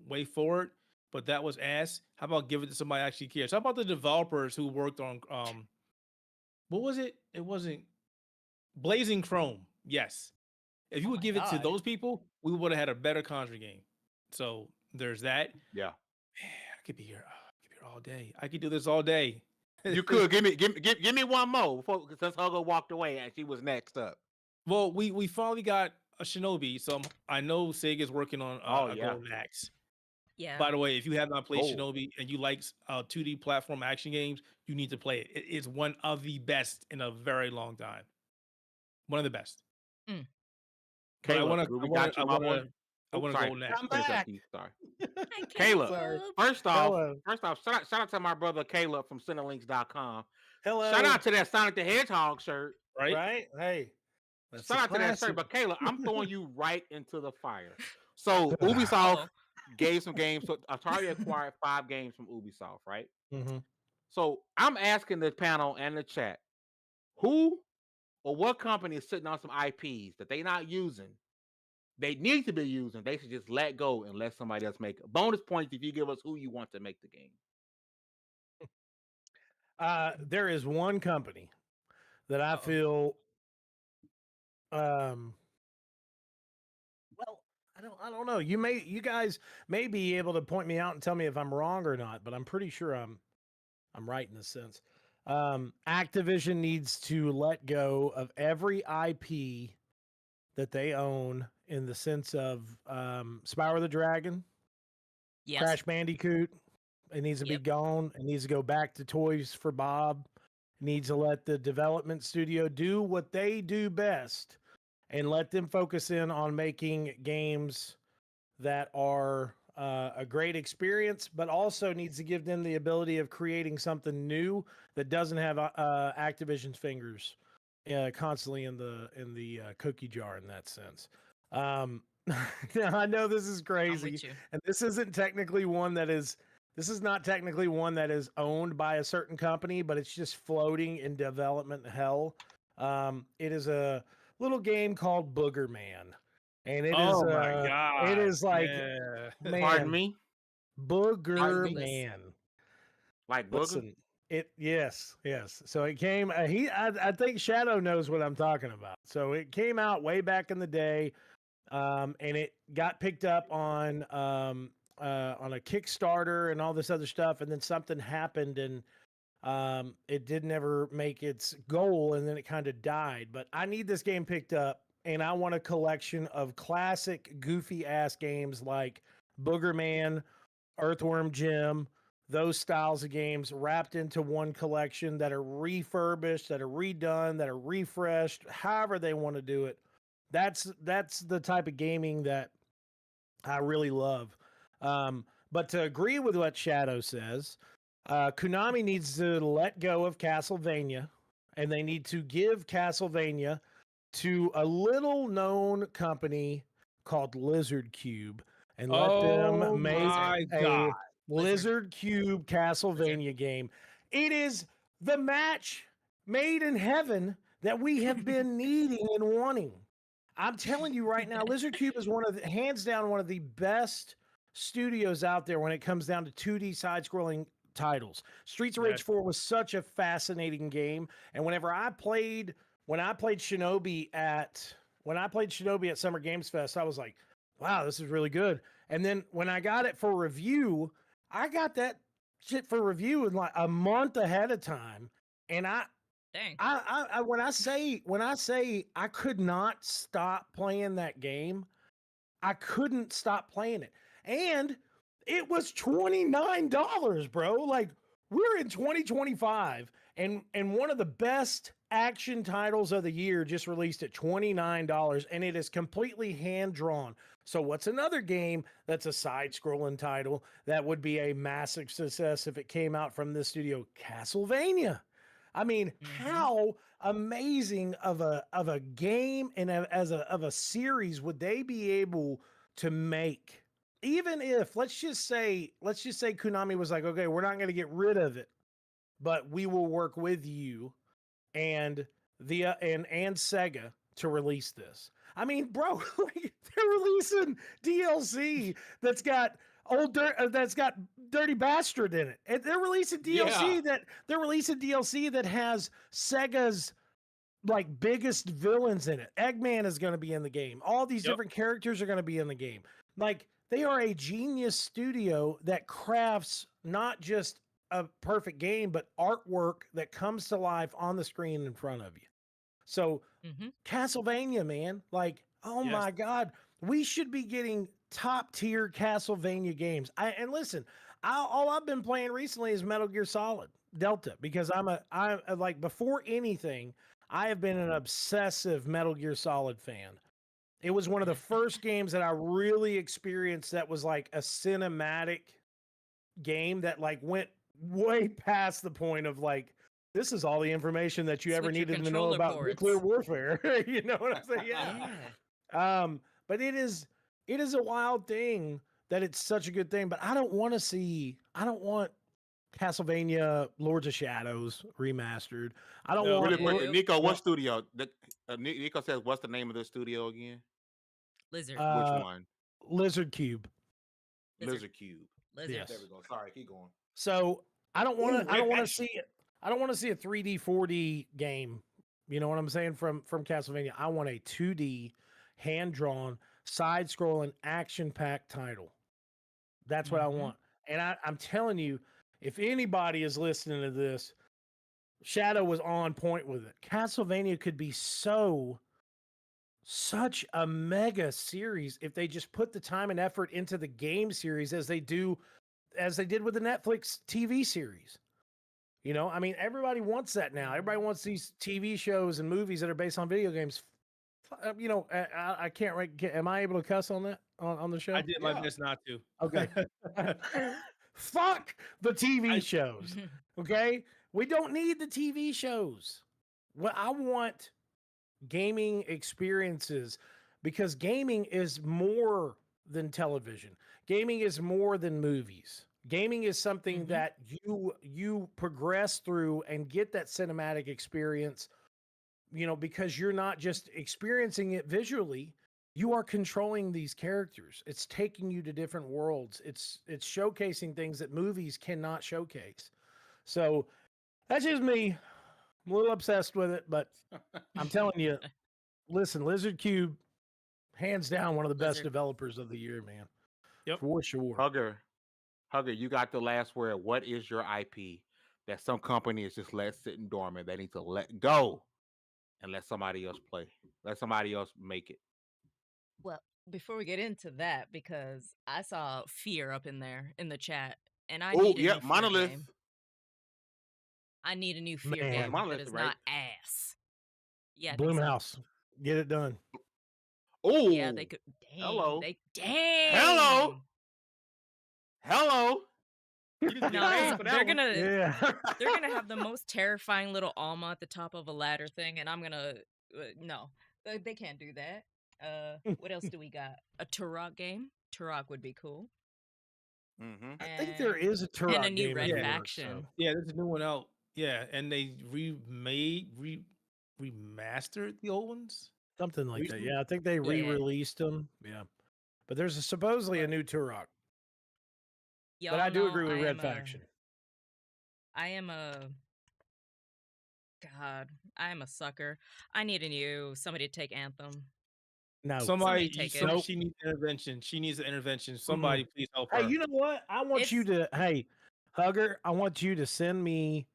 Way Forward, but that was ass. How about give it to somebody who actually cares? How about the developers who worked on what was it? It wasn't Blazing Chrome. Yes. If you would give it to those people, we would have had a better Contra game. So there's that. Yeah. Man, I could be here. All day. I could do this all day. You could give me one more before, since Hugo walked away and she was next up. Well, we finally got a Shinobi, so I know Sega's working on a Golden Axe. Yeah. By the way, if you have not played Shinobi and you like 2D platform action games, you need to play it. It is one of the best in a very long time. One of the best. Caleb, I want to go next. I'm back. Sorry. Caleb. First off, shout out to my brother Caleb from Cinelinks.com. Hello. Shout out to that Sonic the Hedgehog shirt. Right? Hey. Shout out to that shirt. But Caleb, I'm throwing you right into the fire. So Ubisoft gave some games. So Atari acquired 5 games from Ubisoft, right? Mm-hmm. So I'm asking the panel and the chat, who or what company is sitting on some IPs that they're not using? They need to be using. They should just let go and let somebody else make it. Bonus points if you give us who you want to make the game. There is one company that I feel well, I don't know. You guys may be able to point me out and tell me if I'm wrong or not, but I'm pretty sure I'm right in this sense. Activision needs to let go of every IP that they own in the sense of Spyro the Dragon, Yes. Crash Bandicoot. It needs to be gone. It needs to go back to Toys for Bob. It needs to let the development studio do what they do best and let them focus in on making games that are a great experience, but also needs to give them the ability of creating something new that doesn't have Activision's fingers constantly in the cookie jar in that sense. I know this is crazy, and this isn't technically one that is. This is not technically one that is owned by a certain company, but it's just floating in development hell. It is a little game called Booger Man, and it is my god! It is like, man, Pardon me, Booger Man, like Booger. Listen, yes. So it came. I think Shadow knows what I'm talking about. So it came out way back in the day, and it got picked up on a Kickstarter and all this other stuff, and then something happened, and it didn't ever make its goal, and then it kind of died. But I need this game picked up, and I want a collection of classic goofy ass games like Booger Man, Earthworm Jim, those styles of games wrapped into one collection that are refurbished, that are redone, that are refreshed, however they want to do it. That's the type of gaming that I really love. But to agree with what Shadow says, Konami needs to let go of Castlevania, and they need to give Castlevania to a little known company called Lizard Cube and let them make a Lizard Cube Castlevania game. It is the match made in heaven that we have been needing and wanting. I'm telling you right now, Lizard Cube is hands down one of the best studios out there when it comes down to 2D side-scrolling titles. Streets of Rage 4 was such a fascinating game, and when I played Shinobi at Summer Games Fest, I was like, wow, this is really good. And then when I got it for review, I got that shit for review in like a month ahead of time, and when I say I could not stop playing that game, I couldn't stop playing it. And it was $29, bro. Like, we're in 2025, and one of the best action titles of the year just released at $29, and it is completely hand-drawn. So what's another game that's a side-scrolling title that would be a massive success if it came out from this studio? Castlevania. I mean, how amazing of a game and of a series would they be able to make? Even if let's just say Konami was like, okay, we're not going to get rid of it, but we will work with you and and Sega to release this. I mean, bro, like, they're releasing DLC that's got Dirty Bastard in it. And they're releasing DLC that has Sega's like biggest villains in it. Eggman is going to be in the game. All these different characters are going to be in the game. Like, they are a genius studio that crafts not just a perfect game, but artwork that comes to life on the screen in front of you. So Castlevania, man, like, oh my God, we should be getting top tier Castlevania games. And listen, all I've been playing recently is Metal Gear Solid Delta, because I like, before anything, I have been an obsessive Metal Gear Solid fan. It was one of the first games that I really experienced that was like a cinematic game that like went way past the point of like, this is all the information that you ever needed to know about nuclear warfare. You know what I'm saying? Yeah. But it is a wild thing that it's such a good thing, but I don't want Castlevania Lords of Shadows remastered. I don't want really quick, Nico, what studio? Nico says, what's the name of the studio again? Lizard. Which one? Lizard Cube. Lizard Cube. Yes. There we go. Sorry, keep going. So I don't want to see a 3D 4D game You know what I'm saying? From Castlevania, I want a 2D, hand-drawn, side-scrolling, action-packed title. That's what I want. And I'm telling you, if anybody is listening to this, Shadow was on point with it. Castlevania could be such a mega series if they just put the time and effort into the game series as they did with the Netflix TV series. You know, I mean, everybody wants that now. Everybody wants these TV shows and movies that are based on video games. You know, I can't. Am I able to cuss on that on the show? I did my best not to. Okay. Fuck the TV shows. Okay, we don't need the TV shows. Well, I want gaming experiences because gaming is more than television. Gaming is more than movies. Gaming is something that you progress through and get that cinematic experience, you know, because you're not just experiencing it visually, you are controlling these characters. It's taking you to different worlds. It's showcasing things that movies cannot showcase. So that's just me. I'm a little obsessed with it, but I'm telling you, listen, Lizard Cube, hands down, one of the best developers of the year, man. Yep. For sure. Hugger, you got the last word. What is your IP that some company is just let sitting dormant? They need to let go and let somebody else play. Let somebody else make it. Well, before we get into that, because I saw Fear up in there in the chat, and I need a new Fear Monolith. game. I need a new Fear Man. game that Monolith, is right? not ass. Yeah, I think so. Bloomhouse, get it done. Oh, Yeah, they could. Dang, Hello. Dang. Hello. You just get No, mad for that they're one. gonna Yeah. they're gonna have the most terrifying little Alma at the top of a ladder thing, and I'm gonna no, they can't do that. What else do we got? A Turok game. Turok would be cool. Mm-hmm. I think there is a Turok and a new game Red in the works, Faction. so. Yeah, there's a new one out. Yeah, and they remastered the old ones. Something like that. Recently? Yeah, I think they re-released them. Yeah. But there's supposedly a new Turok. Y'all But I do know agree with I Red am Faction. I am a sucker. I need somebody to take Anthem. No. Somebody take it. She needs intervention. She needs an intervention. Somebody please help her. Hey, you know what? I want you to, Hugger, I want you to send me,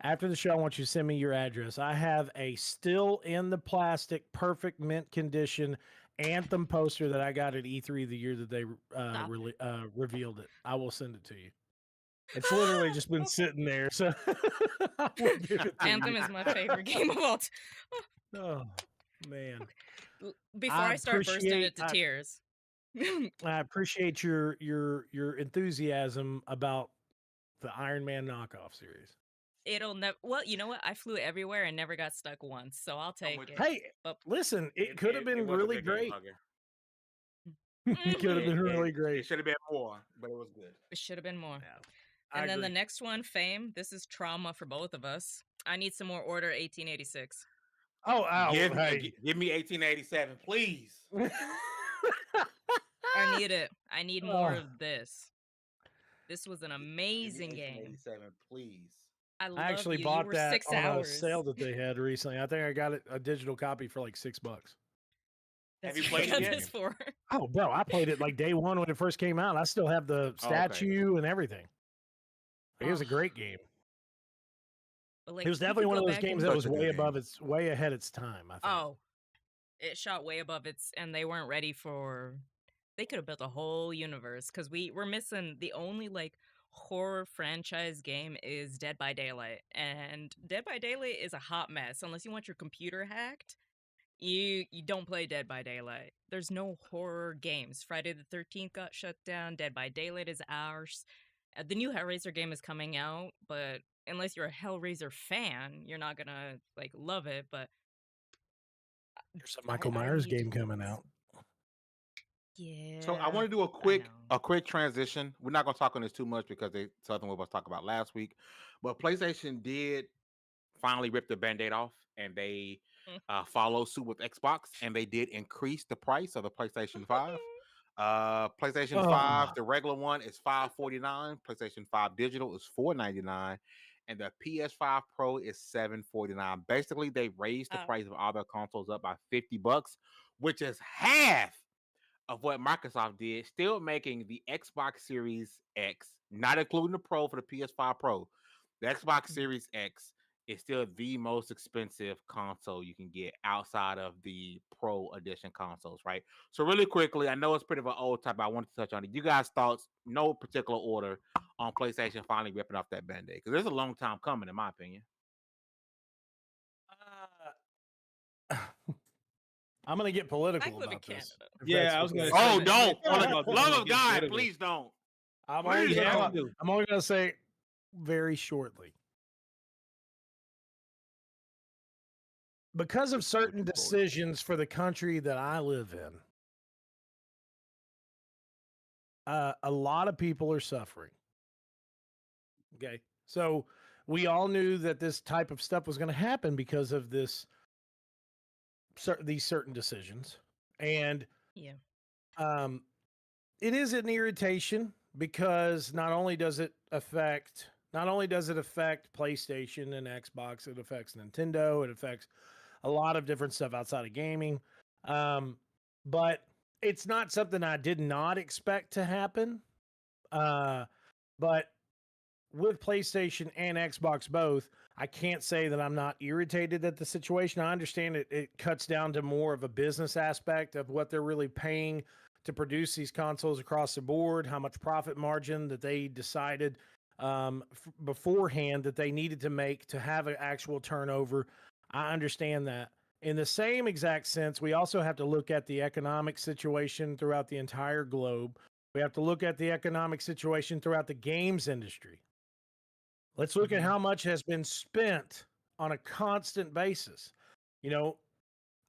after the show, I want you to send me your address. I have a still in the plastic, perfect mint condition Anthem poster that I got at E3 the year that they revealed it. I will send it to you. It's literally just been sitting there. So I will give it to Anthem you. is my favorite game of all time. Oh, man. Before I start bursting into tears. I appreciate your enthusiasm about the Iron Man knockoff series. It'll never. Well, you know what? I flew everywhere and never got stuck once, so I'll take it. Hey, listen, it could have been really great. It could have been really great. It should have been more, but it was good. It should have been more. Yeah, and then the next one, Fame. This is trauma for both of us. I need some more Order 1886. Oh, give me 1887, please. I need it. I need more of this. This was an amazing game. 1887, please. I actually bought that on a sale that they had recently. I think I got a digital copy for like $6. Have you played it yet? Oh, bro, I played it like day one when it first came out. I still have the statue and everything. It was a great game. Like, it was definitely one of those games that was way ahead its time, I think. Oh, it shot way above its, and they weren't ready for. They could have built a whole universe because we're missing the only like horror franchise game is Dead by Daylight, and Dead by Daylight is a hot mess. Unless you want your computer hacked, you don't play Dead by Daylight. There's no horror games. Friday the 13th got shut down. Dead by Daylight is ours. The new Hellraiser game is coming out, but unless you're a Hellraiser fan, you're not gonna like love it. But there's a Michael Myers game coming out. Yeah. So I want to do a quick transition. We're not going to talk on this too much because it's something we were talking about last week. But PlayStation did finally rip the Band-Aid off, and they follow suit with Xbox, and they did increase the price of the PlayStation 5. PlayStation 5, the regular one is $549. PlayStation 5 digital is $499, and the PS5 Pro is $749. Basically, they raised the Oh. price of all their consoles up by $50, which is half of what Microsoft did, still making the Xbox Series X, not including the Pro for the PS5 Pro. The Xbox Series X is still the most expensive console you can get outside of the Pro Edition consoles, right? So really quickly, I know it's pretty of an old topic, but I wanted to touch on it. You guys' thoughts, no particular order, on PlayStation finally ripping off that Band-Aid? Because there's a long time coming, in my opinion. I'm gonna get I political live in about this. Canada. if Yeah, that's I was okay. gonna Oh, say, don't! talk about this Love one of getting God, political. please don't. I'm Please only Yeah, gonna, do. I'm only gonna say very shortly. Because of certain decisions for the country that I live in, a lot of people are suffering. Okay. So we all knew that this type of stuff was going to happen because of these certain decisions. And Yeah. it is an irritation because not only does it affect PlayStation and Xbox, it affects Nintendo, it affects a lot of different stuff outside of gaming. But it's not something I did not expect to happen. But with PlayStation and Xbox both, I can't say that I'm not irritated at the situation. I understand it cuts down to more of a business aspect of what they're really paying to produce these consoles across the board, how much profit margin that they decided beforehand that they needed to make to have an actual turnover. I understand that. In the same exact sense, we also have to look at the economic situation throughout the entire globe. We have to look at the economic situation throughout the games industry. Let's look at how much has been spent on a constant basis. You know,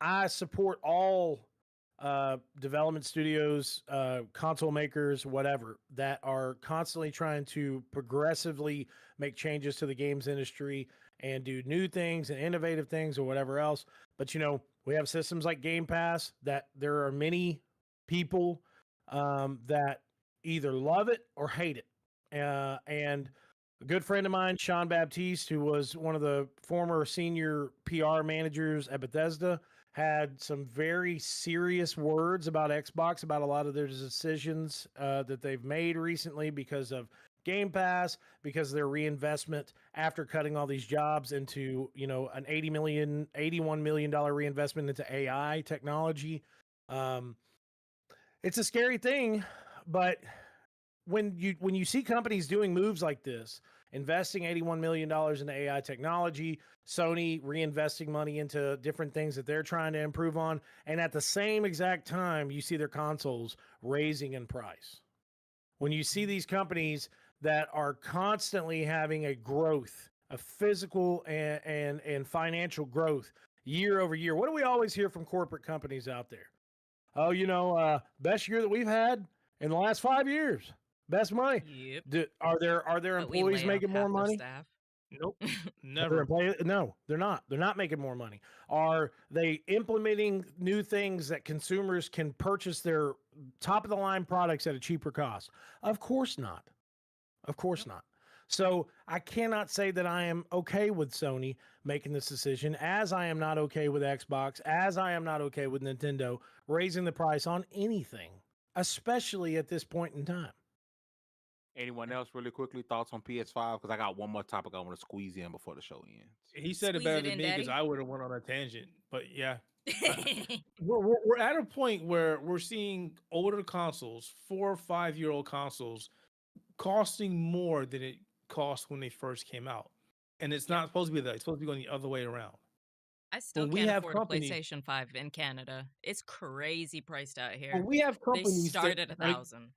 I support all development studios, console makers, whatever, that are constantly trying to progressively make changes to the games industry and do new things and innovative things or whatever else. But, you know, we have systems like Game Pass that there are many people that either love it or hate it. And a good friend of mine, Sean Baptiste, who was one of the former senior PR managers at Bethesda, had some very serious words about Xbox, about a lot of their decisions that they've made recently because of Game Pass, because of their reinvestment after cutting all these jobs into, you know, an $81 million reinvestment into AI technology. It's a scary thing, but when you see companies doing moves like this, investing $81 million into AI technology, Sony reinvesting money into different things that they're trying to improve on, and at the same exact time, you see their consoles raising in price. When you see these companies that are constantly having a growth, a physical and financial growth year over year, what do we always hear from corporate companies out there? Oh, you know, best year that we've had in the last 5 years. Best money. Yep. Are their But we employees lay off making more half their money? staff. Nope, Never. No, they're not. They're not making more money. Are they implementing new things that consumers can purchase their top of the line products at a cheaper cost? Of course not. Of course not. So I cannot say that I am okay with Sony making this decision, as I am not okay with Xbox, as I am not okay with Nintendo raising the price on anything, especially at this point in time. Anyone else, really quickly, thoughts on PS5? Because I got one more topic I want to squeeze in before the show ends. He said it Squeeze better it than in, me because Daddy. I would have went on a tangent. But yeah, we're at a point where we're seeing older consoles, 4 or 5 year old consoles, costing more than it cost when they first came out, and it's not supposed to be that. It's supposed to be going the other way around. I still When we can't have afford a companies, PlayStation 5 in Canada. It's crazy priced out when here. we have They companies start at like, $1,000.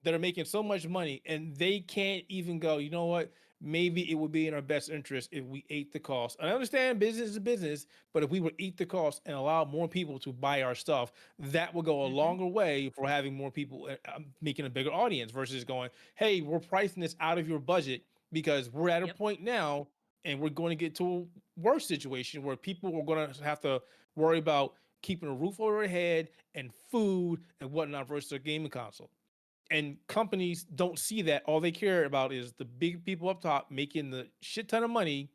that are making so much money and they can't even go, you know what? Maybe it would be in our best interest if we ate the cost. I understand business is business, but if we would eat the cost and allow more people to buy our stuff, that would go a longer way for having more people making a bigger audience versus going, hey, we're pricing this out of your budget because we're at a point now and we're going to get to a worse situation where people are going to have to worry about keeping a roof over their head and food and whatnot versus a gaming console. And companies don't see that. All they care about is the big people up top making the shit ton of money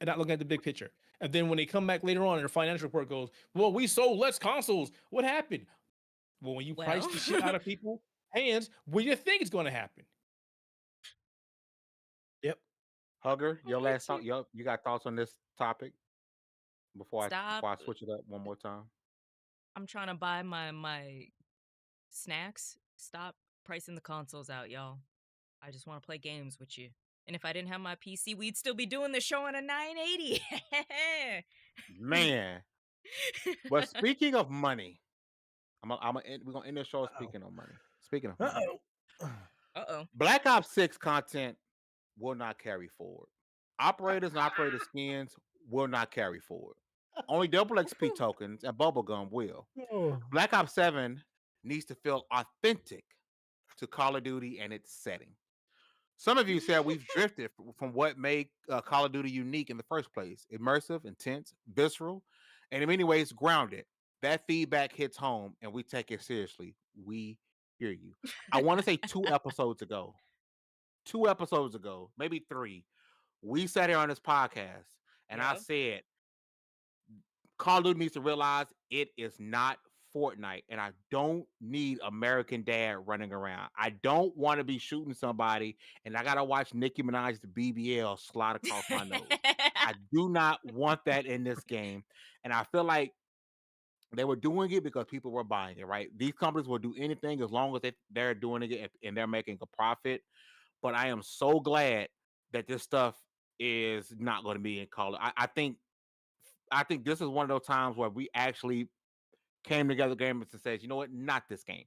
and not looking at the big picture. And then when they come back later on and their financial report goes, well, we sold less consoles. What happened? Well, when you price Well, the shit out of people's hands, what do you think is going to happen? Yep. Hugger, your I'm with last thought. you. You got thoughts on this topic before Stop. I switch it up one more time? I'm trying to buy my snacks. Stop pricing the consoles out, y'all. I just want to play games with you. And if I didn't have my PC, we'd still be doing the show on a 980. Man. But speaking of money, we're gonna end the show Uh-oh. speaking of money. Speaking of money, Uh-oh. Uh-oh. Black Ops 6 content will not carry forward. Operators and operator skins will not carry forward. Only double XP tokens and bubblegum will. Oh. Black Ops 7 needs to feel authentic to Call of Duty and its setting. Some of you said we've drifted from what made Call of Duty unique in the first place: immersive, intense, visceral, and in many ways grounded. That feedback hits home, and we take it seriously. We hear you. I want to say 2 episodes ago, maybe 3, we sat here on this podcast, and I Yep. said Call of Duty needs to realize it is not Fortnite, and I don't need American Dad running around. I don't want to be shooting somebody, and I gotta watch Nicki Minaj's BBL slide across my nose. I do not want that in this game, and I feel like they were doing it because people were buying it. Right? These companies will do anything as long as they're doing it and they're making a profit. But I am so glad that this stuff is not going to be in Call. I think this is one of those times where we actually came together, gamers, and says, you know what, not this game.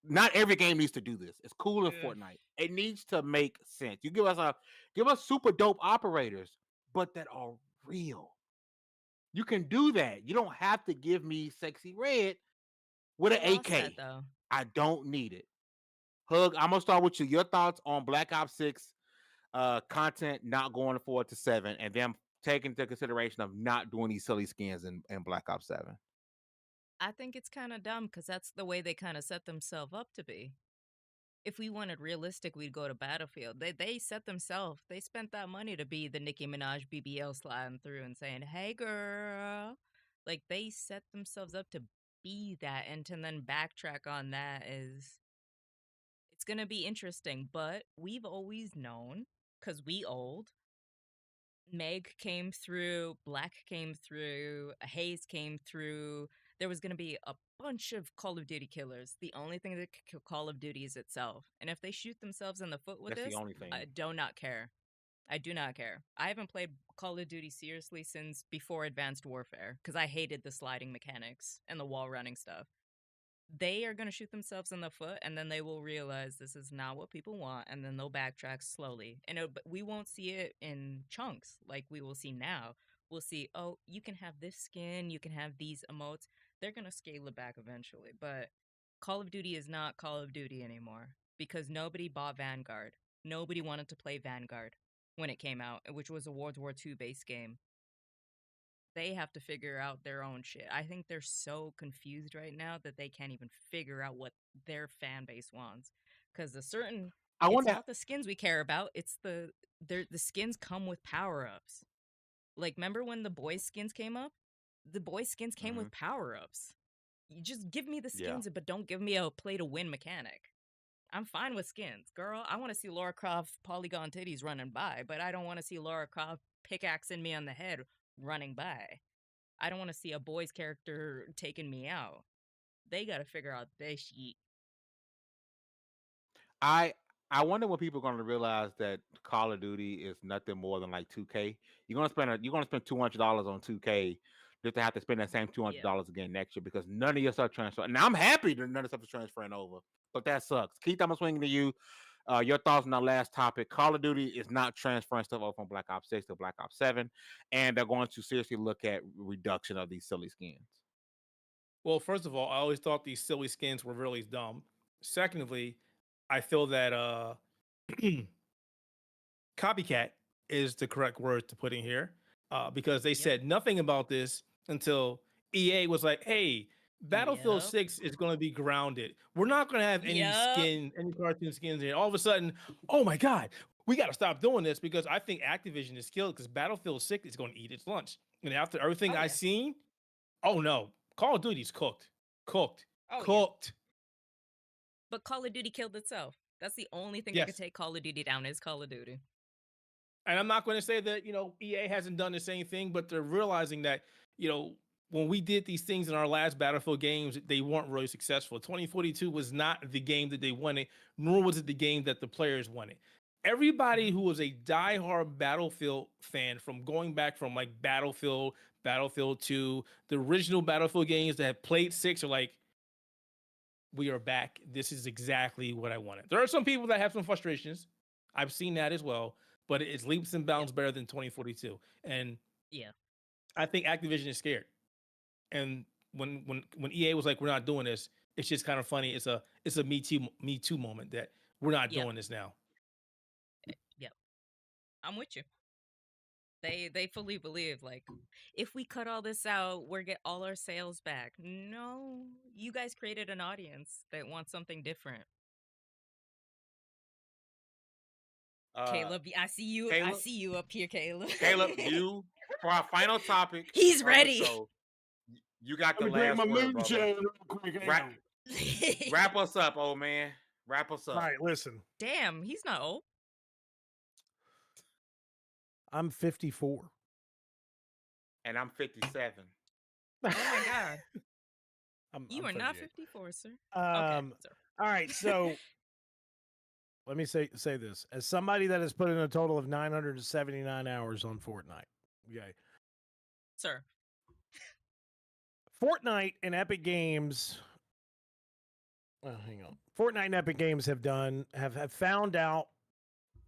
Not every game needs to do this. It's cool in Yeah. Fortnite. It needs to make sense. You give us super dope operators, but that are real. You can do that. You don't have to give me Sexy Red with an I lost AK. that, though. I don't need it. Hug, I'm gonna start with you. Your thoughts on Black Ops 6 content not going forward to 7, and them taking into consideration of not doing these silly skins in Black Ops 7. I think it's kind of dumb because that's the way they kind of set themselves up to be. If we wanted realistic, we'd go to Battlefield. They set themselves. They spent that money to be the Nicki Minaj BBL sliding through and saying, "Hey, girl." Like they set themselves up to be that, and to then backtrack on that is it's gonna be interesting. But we've always known because we old. Meg came through, Black came through, Hayes came through. There was going to be a bunch of Call of Duty killers. The only thing that could kill Call of Duty is itself. And if they shoot themselves in the foot with That's this, the only thing. I do not care. I do not care. I haven't played Call of Duty seriously since before Advanced Warfare because I hated the sliding mechanics and the wall running stuff. They are going to shoot themselves in the foot, and then they will realize this is not what people want, and then they'll backtrack slowly. And we won't see it in chunks like we will see now. We'll see, oh, you can have this skin, you can have these emotes. They're going to scale it back eventually. But Call of Duty is not Call of Duty anymore because nobody bought Vanguard. Nobody wanted to play Vanguard when it came out, which was a World War II based game. They have to figure out their own shit. I think they're so confused right now that they can't even figure out what their fan base wants. Because it's not the skins we care about. It's the skins come with power ups. Like, remember when the boys skins came up? The boys skins came with power ups. You just give me the skins, but don't give me a play to win mechanic. I'm fine with skins, girl. I want to see Lara Croft polygon titties running by, but I don't want to see Lara Croft pickaxing me on the head running by. I don't want to see a boy's character taking me out. They got to figure out their shit. I wonder when people are going to realize that Call of Duty is nothing more than like 2K. You're gonna spend $200 on 2K just to have to spend that same $200 again next year because none of your stuff transfer. Now I'm happy that none of the stuff is transferring over, but that sucks. Keith, I'm swinging to you. Your thoughts on our last topic. Call of Duty is not transferring stuff over from Black Ops 6 to Black Ops 7, and they're going to seriously look at reduction of these silly skins. Well, first of all, I always thought these silly skins were really dumb. Secondly, I feel that copycat is the correct word to put in here because they said nothing about this until EA was like, hey, Battlefield Yep. 6 is going to be grounded. We're not going to have any Yep. any cartoon skins in. All of a sudden, oh my God, we got to stop doing this because I think Activision is killed because Battlefield 6 is going to eat its lunch. And after everything Oh, I've yeah. seen, oh no, Call of Duty's cooked. Cooked. Oh, yeah. Cooked. But Call of Duty killed itself. That's the only thing that Yes. could take Call of Duty down is Call of Duty. And I'm not going to say that, EA hasn't done the same thing, but they're realizing that, when we did these things in our last Battlefield games, they weren't really successful. 2042 was not the game that they wanted, nor was it the game that the players wanted. Everybody who was a diehard Battlefield fan from going back from like Battlefield, Battlefield 2, the original Battlefield games that have played 6 are like, we are back. This is exactly what I wanted. There are some people that have some frustrations. I've seen that as well, but it's leaps and bounds better than 2042. And Yeah. I think Activision is scared. And when EA was like, we're not doing this, it's just kind of funny. It's a me too moment that we're not doing this now. Yep. I'm with you. They fully believe, like, if we cut all this out, we'll get all our sales back. No, you guys created an audience that wants something different. Caleb, I see you. I see you up here, Caleb. Caleb, you for our final topic. He's ready. So you got the Let me drink last my word, moonshine brother. real quick. Hang on. Wrap us up, old man. Wrap us up. All right, listen. Damn, he's not old. I'm 54. And I'm 57. Oh my God. You I'm are not 38. 54, sir. Okay. Sir. All right, so let me say this. As somebody that has put in a total of 979 hours on Fortnite, okay. Sir. Fortnite and Epic Games. Oh, hang on. Fortnite and Epic Games have found out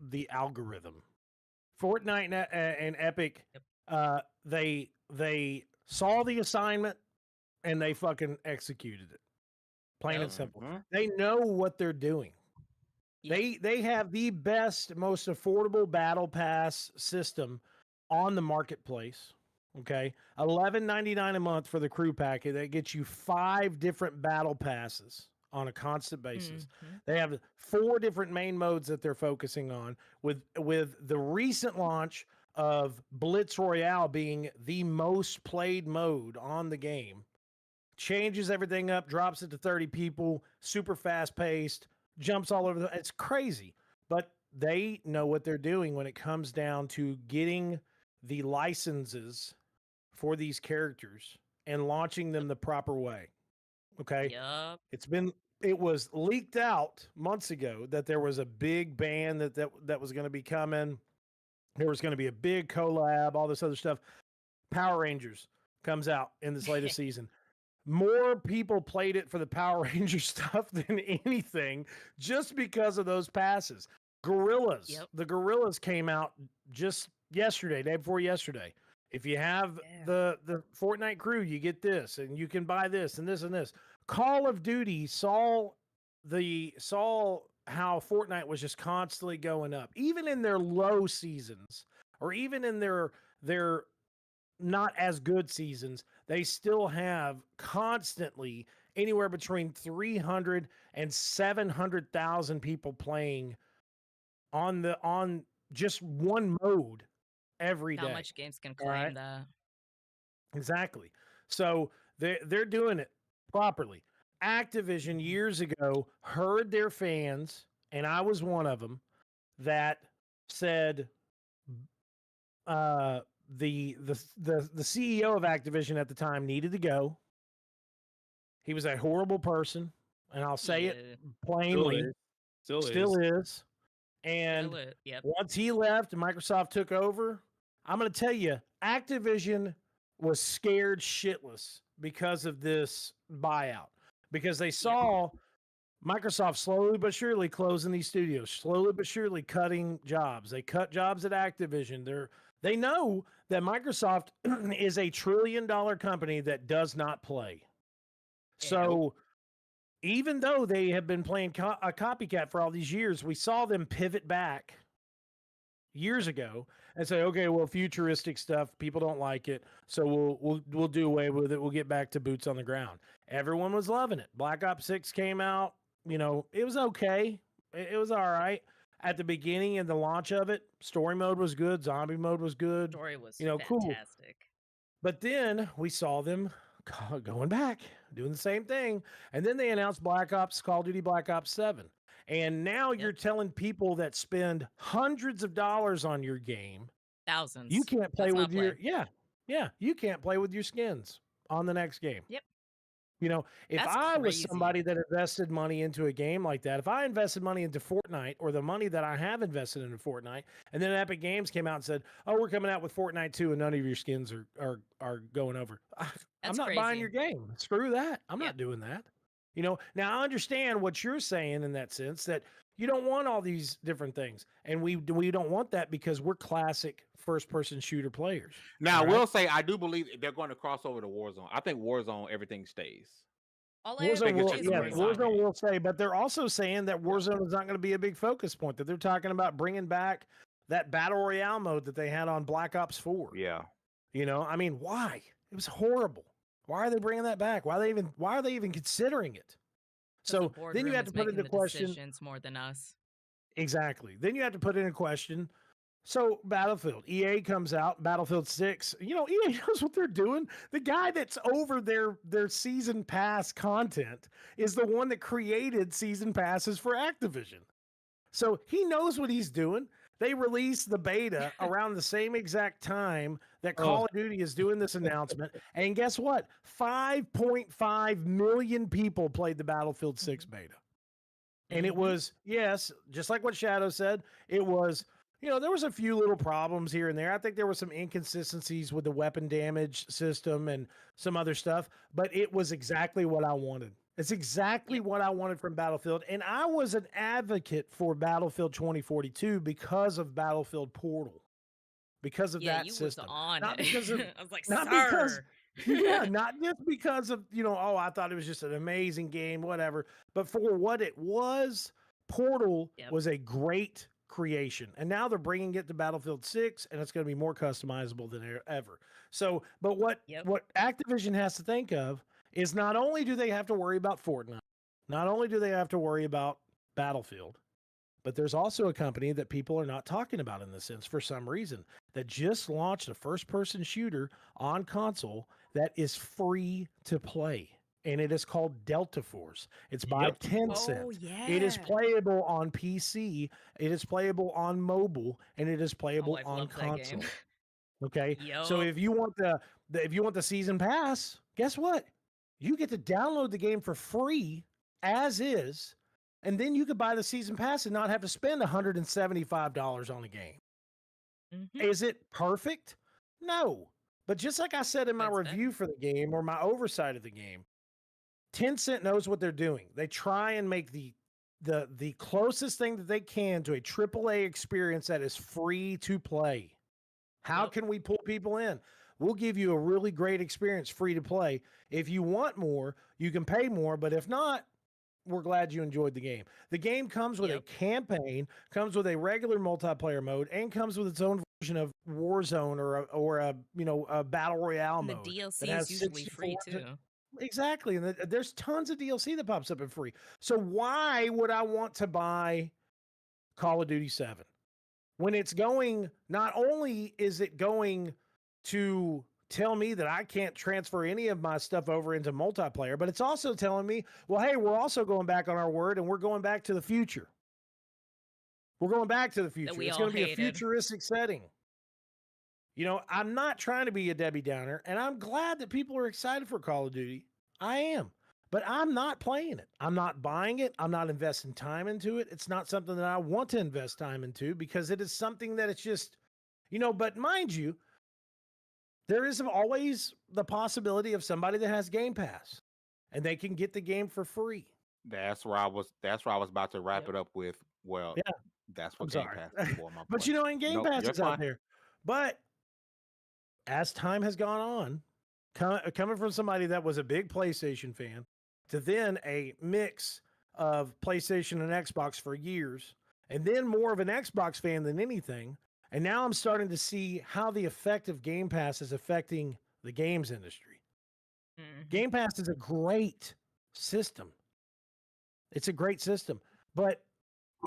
the algorithm. Fortnite and Epic, they saw the assignment and they fucking executed it. Plain and simple. Mm-hmm. They know what they're doing. Yep. They have the best, most affordable battle pass system on the marketplace. Okay, $11.99 a month for the crew packet that gets you 5 different battle passes on a constant basis. Mhm. They have 4 different main modes that they're focusing on, with the recent launch of Blitz Royale being the most played mode on the game. Changes everything up, drops it to 30 people, super fast paced, jumps all over it's crazy. But they know what they're doing when it comes down to getting the licenses for these characters and launching them the proper way. Okay. Yup. It was leaked out months ago that there was a big band that was going to be coming. There was going to be a big collab, all this other stuff. Power Rangers comes out in this latest season. More people played it for the Power Ranger stuff than anything, just because of those passes. Gorillas. Yep. The Gorillas came out just yesterday, day before yesterday. If you have the Fortnite crew, you get this, and you can buy this and this and this. Call of Duty saw how Fortnite was just constantly going up, even in their low seasons, or even in their not as good seasons. They still have constantly anywhere between 300 and 700,000 people playing on just one mode every day. How much games can claim that? Exactly. So they're doing it properly. Activision years ago heard their fans, and I was one of them, that said the CEO of Activision at the time needed to go. He was a horrible person, and I'll say it plainly. Still is. And once he left and Microsoft took over, I'm going to tell you, Activision was scared shitless because of this buyout. Because they saw Microsoft slowly but surely closing these studios, slowly but surely cutting jobs. They cut jobs at Activision. They know that Microsoft is a $1 trillion company that does not play. So even though they have been playing a copycat for all these years, we saw them pivot back years ago and say, okay, well, futuristic stuff, people don't like it, so we'll do away with it. We'll get back to boots on the ground. Everyone was loving it. Black Ops 6 came out. You know, it was okay. It was all right. At the beginning and the launch of it, story mode was good. Zombie mode was good. Story was fantastic. Cool. But then we saw them going back, doing the same thing. And then they announced Call of Duty Black Ops 7. And now you're telling people that spend hundreds of dollars on your game, thousands, you can't play with your you can't play with your skins on the next game. Yep. You know, if That's I was crazy. somebody that invested money into a game like that, if I invested money into Fortnite or the money that I have invested into Fortnite, and then Epic Games came out and said, "Oh, we're coming out with Fortnite 2 and none of your skins are going over," I'm not buying your game. Screw that. I'm not doing that. You know, now I understand what you're saying in that sense, that you don't want all these different things, and we don't want that because we're classic first-person shooter players. Now, I will say I do believe they're going to cross over to Warzone. I think Warzone, everything stays. Warzone will say, but they're also saying that Warzone is not going to be a big focus point. That they're talking about bringing back that battle royale mode that they had on Black Ops 4. Yeah, you know, I mean, why? It was horrible. Why are they bringing that back? Why are they even considering it? So then you have to put into question more than us. Exactly. Then you have to put in a question. So Battlefield, EA comes out, Battlefield 6. You know, EA knows what they're doing. The guy that's over their season pass content is the one that created season passes for Activision. So he knows what he's doing. They released the beta around the same exact time that Call of Duty is doing this announcement. And guess what? 5.5 million people played the Battlefield 6 beta. And it was, yes, just like what Shadow said, it was, you know, there was a few little problems here and there. I think there were some inconsistencies with the weapon damage system and some other stuff, but it was exactly what I wanted. It's exactly what I wanted from Battlefield. And I was an advocate for Battlefield 2042 because of Battlefield Portal, because of that system. Not because of, I was like, not because, not just because of, you know, I thought it was just an amazing game, whatever. But for what it was, Portal was a great creation. And now they're bringing it to Battlefield 6, and it's going to be more customizable than ever. So, but what Activision has to think of is not only do they have to worry about Fortnite, not only do they have to worry about Battlefield, but there's also a company that people are not talking about in this sense for some reason that just launched a first-person shooter on console that is free to play. And it is called Delta Force. It's by Tencent. Oh, yeah. It is playable on PC. It is playable on mobile, and it is playable on console. Okay. So if you want the season pass, guess what? You get to download the game for free as is, and then you could buy the season pass and not have to spend $175 on a game. Is it perfect? No. But just like I said in my review for the game or my oversight of the game, Tencent knows what they're doing. They try and make the closest thing that they can to a AAA experience that is free to play. How can we pull people in? We'll give you a really great experience free to play. If you want more, you can pay more, but if not, we're glad you enjoyed the game. The game comes with a campaign, comes with a regular multiplayer mode, and comes with its own version of Warzone or a battle royale and mode. The DLC is usually free too. Exactly, and there's tons of DLC that pops up and free. So why would I want to buy Call of Duty 7 when it's going? Not only is it going to tell me that I can't transfer any of my stuff over into multiplayer, but it's also telling me, well, hey, we're also going back on our word, and we're going back to the future. We're going back to the future. It's going to be a futuristic setting. You know, I'm not trying to be a Debbie Downer, and I'm glad that people are excited for Call of Duty. I am. But I'm not playing it. I'm not buying it. I'm not investing time into it. It's not something that I want to invest time into because it is something that it's just, you know, but mind you, there is always the possibility of somebody that has Game Pass and they can get the game for free. That's where I was about to wrap it up with. Well, that's what Game Pass is for. But you know, and Game Pass is out there. But as time has gone on, coming from somebody that was a big PlayStation fan to then a mix of PlayStation and Xbox for years, and then more of an Xbox fan than anything, And now I'm starting to see how the effect of Game Pass is affecting the games industry. Game Pass is a great system. It's a great system, but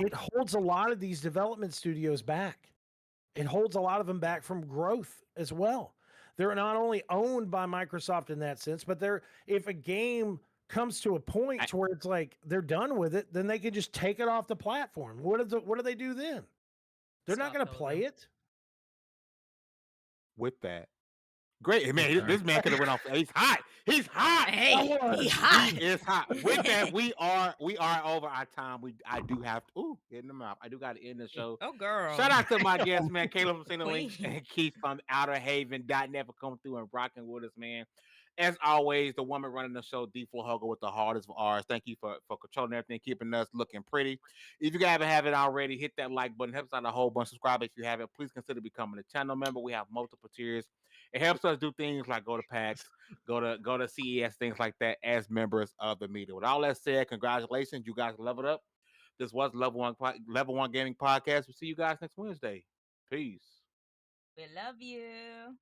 it holds a lot of these development studios back. It holds a lot of them back from growth as well. They're not only owned by Microsoft in that sense, but if a game comes to a point to where it's like they're done with it, then they can just take it off the platform. What do they do then? They're not going to play it. With that, great man. This man could have went off. He's hot. He's hot. Hey, he hot. He is hot. With that, we are over our time. I do have to in the mouth. I do got to end the show. Oh, girl. Shout out to my guest, man, Caleb from St. Link and Keith from OuterHaven.net for coming through and rocking with us, man. As always, the woman running the show, D Flow Hugger with the hardest of R's. Thank you for controlling everything, keeping us looking pretty. If you guys haven't already, hit that like button. Helps out a whole bunch. Subscribe if you haven't. Please consider becoming a channel member. We have multiple tiers. It helps us do things like go to PAX, go to CES, things like that as members of the media. With all that said, congratulations. You guys leveled up. This was Level 1 Gaming Podcast. We'll see you guys next Wednesday. Peace. We love you.